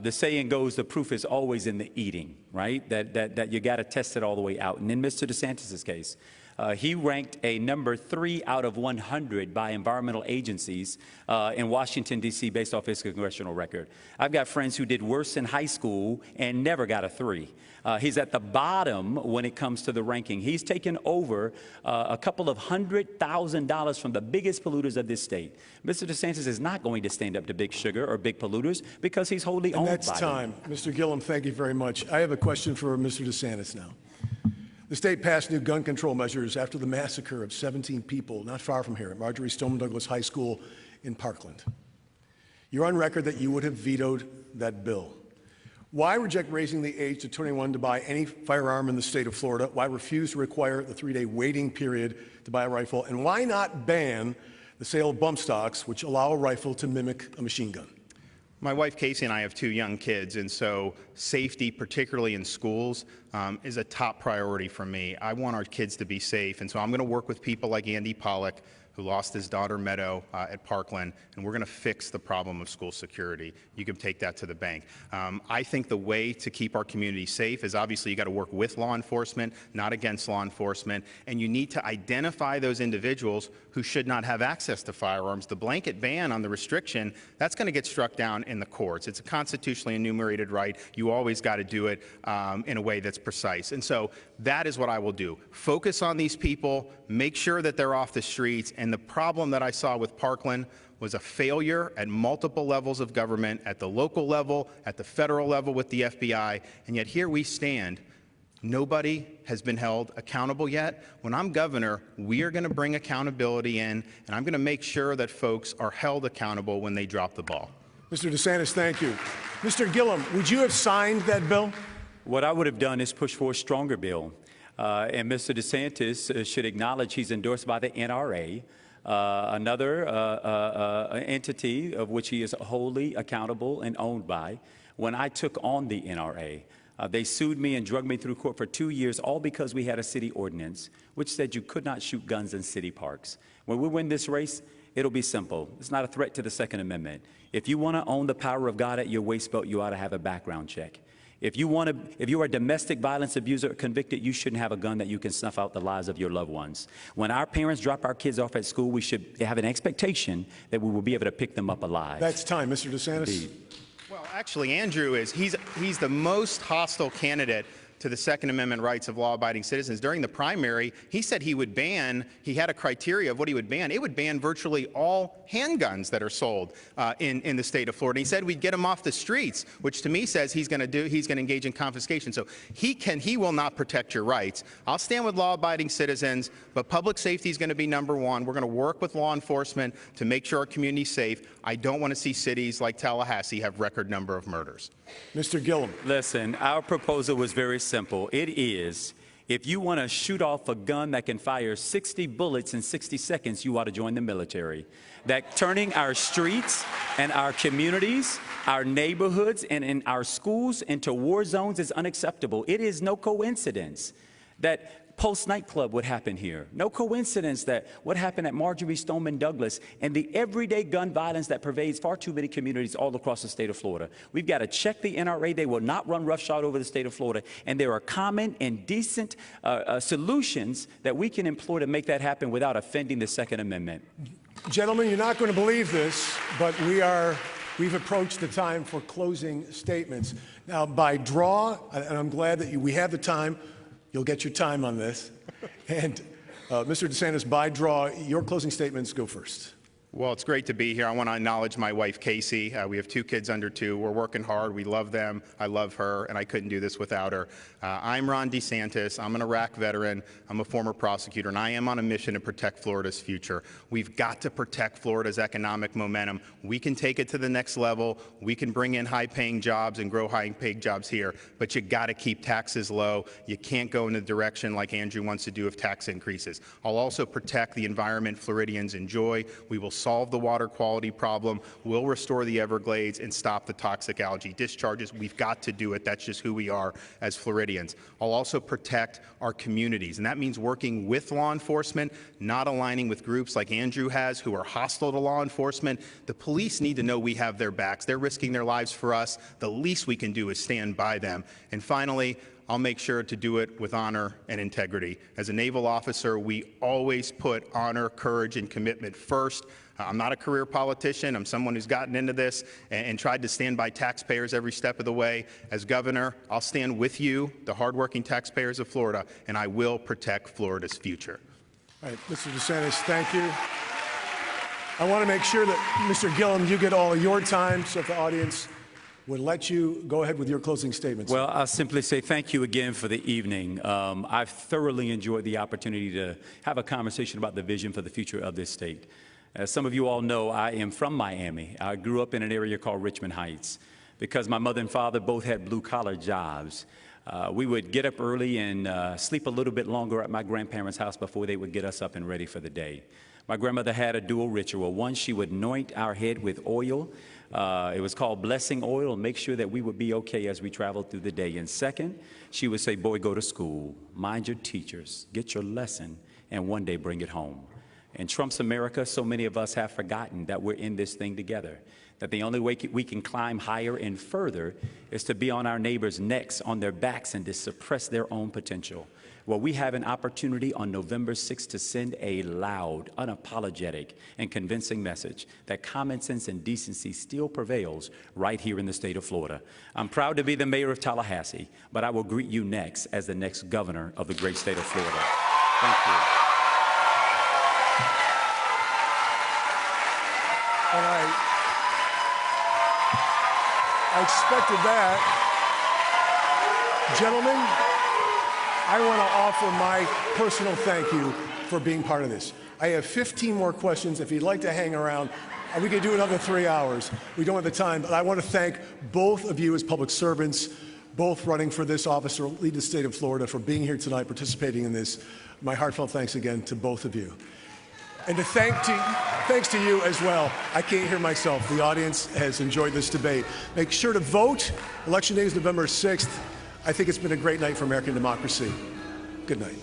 Speaker 4: The saying goes, the proof is always in the eating, right? That you got to test it all the way out. And in Mr. DeSantis' case, he ranked a number 3 out of 100 by environmental agencies in Washington, D.C., based off his congressional record. I've got friends who did worse in high school and never got a 3. He's at the bottom when it comes to the ranking. He's taken over a couple of $100,000 from the biggest polluters of this state. Mr. DeSantis is not going to stand up to Big Sugar or big polluters because he's wholly owned by them.
Speaker 2: That's time. Mr. Gillum, thank you very much. I have a question for Mr. DeSantis now. The state passed new gun control measures after the massacre of 17 people not far from here at Marjorie Stoneman Douglas High School in Parkland. You're on record that you would have vetoed that bill. Why reject raising the age to 21 to buy any firearm in the state of Florida? Why refuse to require the 3-day waiting period to buy a rifle? And why not ban the sale of bump stocks, which allow a rifle to mimic a machine gun?
Speaker 3: My wife, Casey, and I have 2 young kids, and so safety, particularly in schools, is a top priority for me. I want our kids to be safe, and so I'm going to work with people like Andy Pollack, who lost his daughter Meadow at Parkland, and we're going to fix the problem of school security. You can take that to the bank. I think the way to keep our community safe is obviously you got to work with law enforcement, not against law enforcement, and you need to identify those individuals who should not have access to firearms. The blanket ban on the restriction, that's going to get struck down in the courts. It's a constitutionally enumerated right. You always got to do it in a way that's precise. And so that is what I will do. Focus on these people, make sure that they're off the streets, and the problem that I saw with Parkland was a failure at multiple levels of government, at the local level, at the federal level with the FBI, and yet here we stand. Nobody has been held accountable yet. When I'm governor, we are going to bring accountability in, and I'm going to make sure that folks are held accountable when they drop the ball.
Speaker 2: Mr. DeSantis, thank you. Mr. Gillum, would you have signed that bill?
Speaker 4: What I would have done is push for a stronger bill. And Mr. DeSantis should acknowledge he's endorsed by the NRA, another entity of which he is wholly accountable and owned by. When I took on the NRA, they sued me and drugged me through court for 2 years, all because we had a city ordinance which said you could not shoot guns in city parks. When we win this race, it'll be simple. It's not a threat to the Second Amendment. If you want to own the power of God at your waist belt, you ought to have a background check. If you are a domestic violence abuser convicted, you shouldn't have a gun that you can snuff out the lives of your loved ones. When our parents drop our kids off at school, we should have an expectation that we will be able to pick them up alive.
Speaker 2: That's time, Mr. Desantis.
Speaker 3: Indeed. Well, actually, Andrew he's the most hostile candidate to the Second Amendment rights of law-abiding citizens. During the primary, he said he had a criteria of what he would ban. It would ban virtually all handguns that are sold in the state of Florida. He said we'd get them off the streets, which to me says he's going to engage in confiscation. So he will not protect your rights. I'll stand with law-abiding citizens, but public safety is going to be number one. We're going to work with law enforcement to make sure our community's safe. I don't want to see cities like Tallahassee have record number of murders.
Speaker 2: Mr. Gillum.
Speaker 4: Listen, our proposal was very simple. It is, if you want to shoot off a gun that can fire 60 bullets in 60 seconds, you ought to join the military. That turning our streets and our communities, our neighborhoods, and in our schools into war zones is unacceptable. It is no coincidence that Pulse nightclub would happen here. No coincidence that what happened at Marjorie Stoneman Douglas and the everyday gun violence that pervades far too many communities all across the state of Florida. We've got to check the NRA. They will not run roughshod over the state of Florida. And there are common and decent solutions that we can employ to make that happen without offending the Second Amendment.
Speaker 2: Gentlemen, you're not going to believe this, but we've approached the time for closing statements. Now, by draw, and I'm glad that we have the time, you'll get your time on this. And Mr. Desantis, by draw, your closing statements go first.
Speaker 3: Well, it's great to be here. I want to acknowledge my wife, Casey. We have 2 kids under 2. We're working hard. We love them. I love her, and I couldn't do this without her. I'm Ron DeSantis. I'm an Iraq veteran. I'm a former prosecutor, and I am on a mission to protect Florida's future. We've got to protect Florida's economic momentum. We can take it to the next level. We can bring in high-paying jobs and grow high-paying jobs here, but you got to keep taxes low. You can't go in the direction like Andrew wants to do of tax increases. I'll also protect the environment Floridians enjoy. We will solve the water quality problem, we'll restore the Everglades, and stop the toxic algae discharges. We've got to do it. That's just who we are as Floridians. I'll also protect our communities, and that means working with law enforcement, not aligning with groups like Andrew has who are hostile to law enforcement. The police need to know we have their backs. They're risking their lives for us. The least we can do is stand by them. And finally, I'll make sure to do it with honor and integrity. As a naval officer, we always put honor, courage, and commitment first. I'm not a career politician. I'm someone who's gotten into this and tried to stand by taxpayers every step of the way. As governor, I'll stand with you, the hardworking taxpayers of Florida, and I will protect Florida's future.
Speaker 2: All right, Mr. Desantis, thank you. I want to make sure that, Mr. Gillum, you get all of your time, so if the audience would let you go ahead with your closing statements.
Speaker 4: Well, I'll simply say thank you again for the evening. I've thoroughly enjoyed the opportunity to have a conversation about the vision for the future of this state. As some of you all know, I am from Miami. I grew up in an area called Richmond Heights. Because my mother and father both had blue-collar jobs, we would get up early and sleep a little bit longer at my grandparents' house before they would get us up and ready for the day. My grandmother had a dual ritual. One, she would anoint our head with oil. It was called blessing oil, and make sure that we would be okay as we traveled through the day. And second, she would say, boy, go to school, mind your teachers, get your lesson, and one day bring it home. In Trump's America, so many of us have forgotten that we're in this thing together, that the only way we can climb higher and further is to be on our neighbors' necks, on their backs, and to suppress their own potential. Well, we have an opportunity on November 6th to send a loud, unapologetic, and convincing message that common sense and decency still prevails right here in the state of Florida. I'm proud to be the mayor of Tallahassee, but I will greet you next as the next governor of the great state of Florida. Thank you.
Speaker 2: And I expected that. Gentlemen, I want to offer my personal thank you for being part of this. I have 15 more questions. If you'd like to hang around, we could do another 3 hours. We don't have the time, but I want to thank both of you as public servants, both running for this office to lead the state of Florida, for being here tonight, participating in this. My heartfelt thanks again to both of you. And thanks to you as well. I can't hear myself. The audience has enjoyed this debate. Make sure to vote. Election Day is November 6th. I think it's been a great night for American democracy. Good night.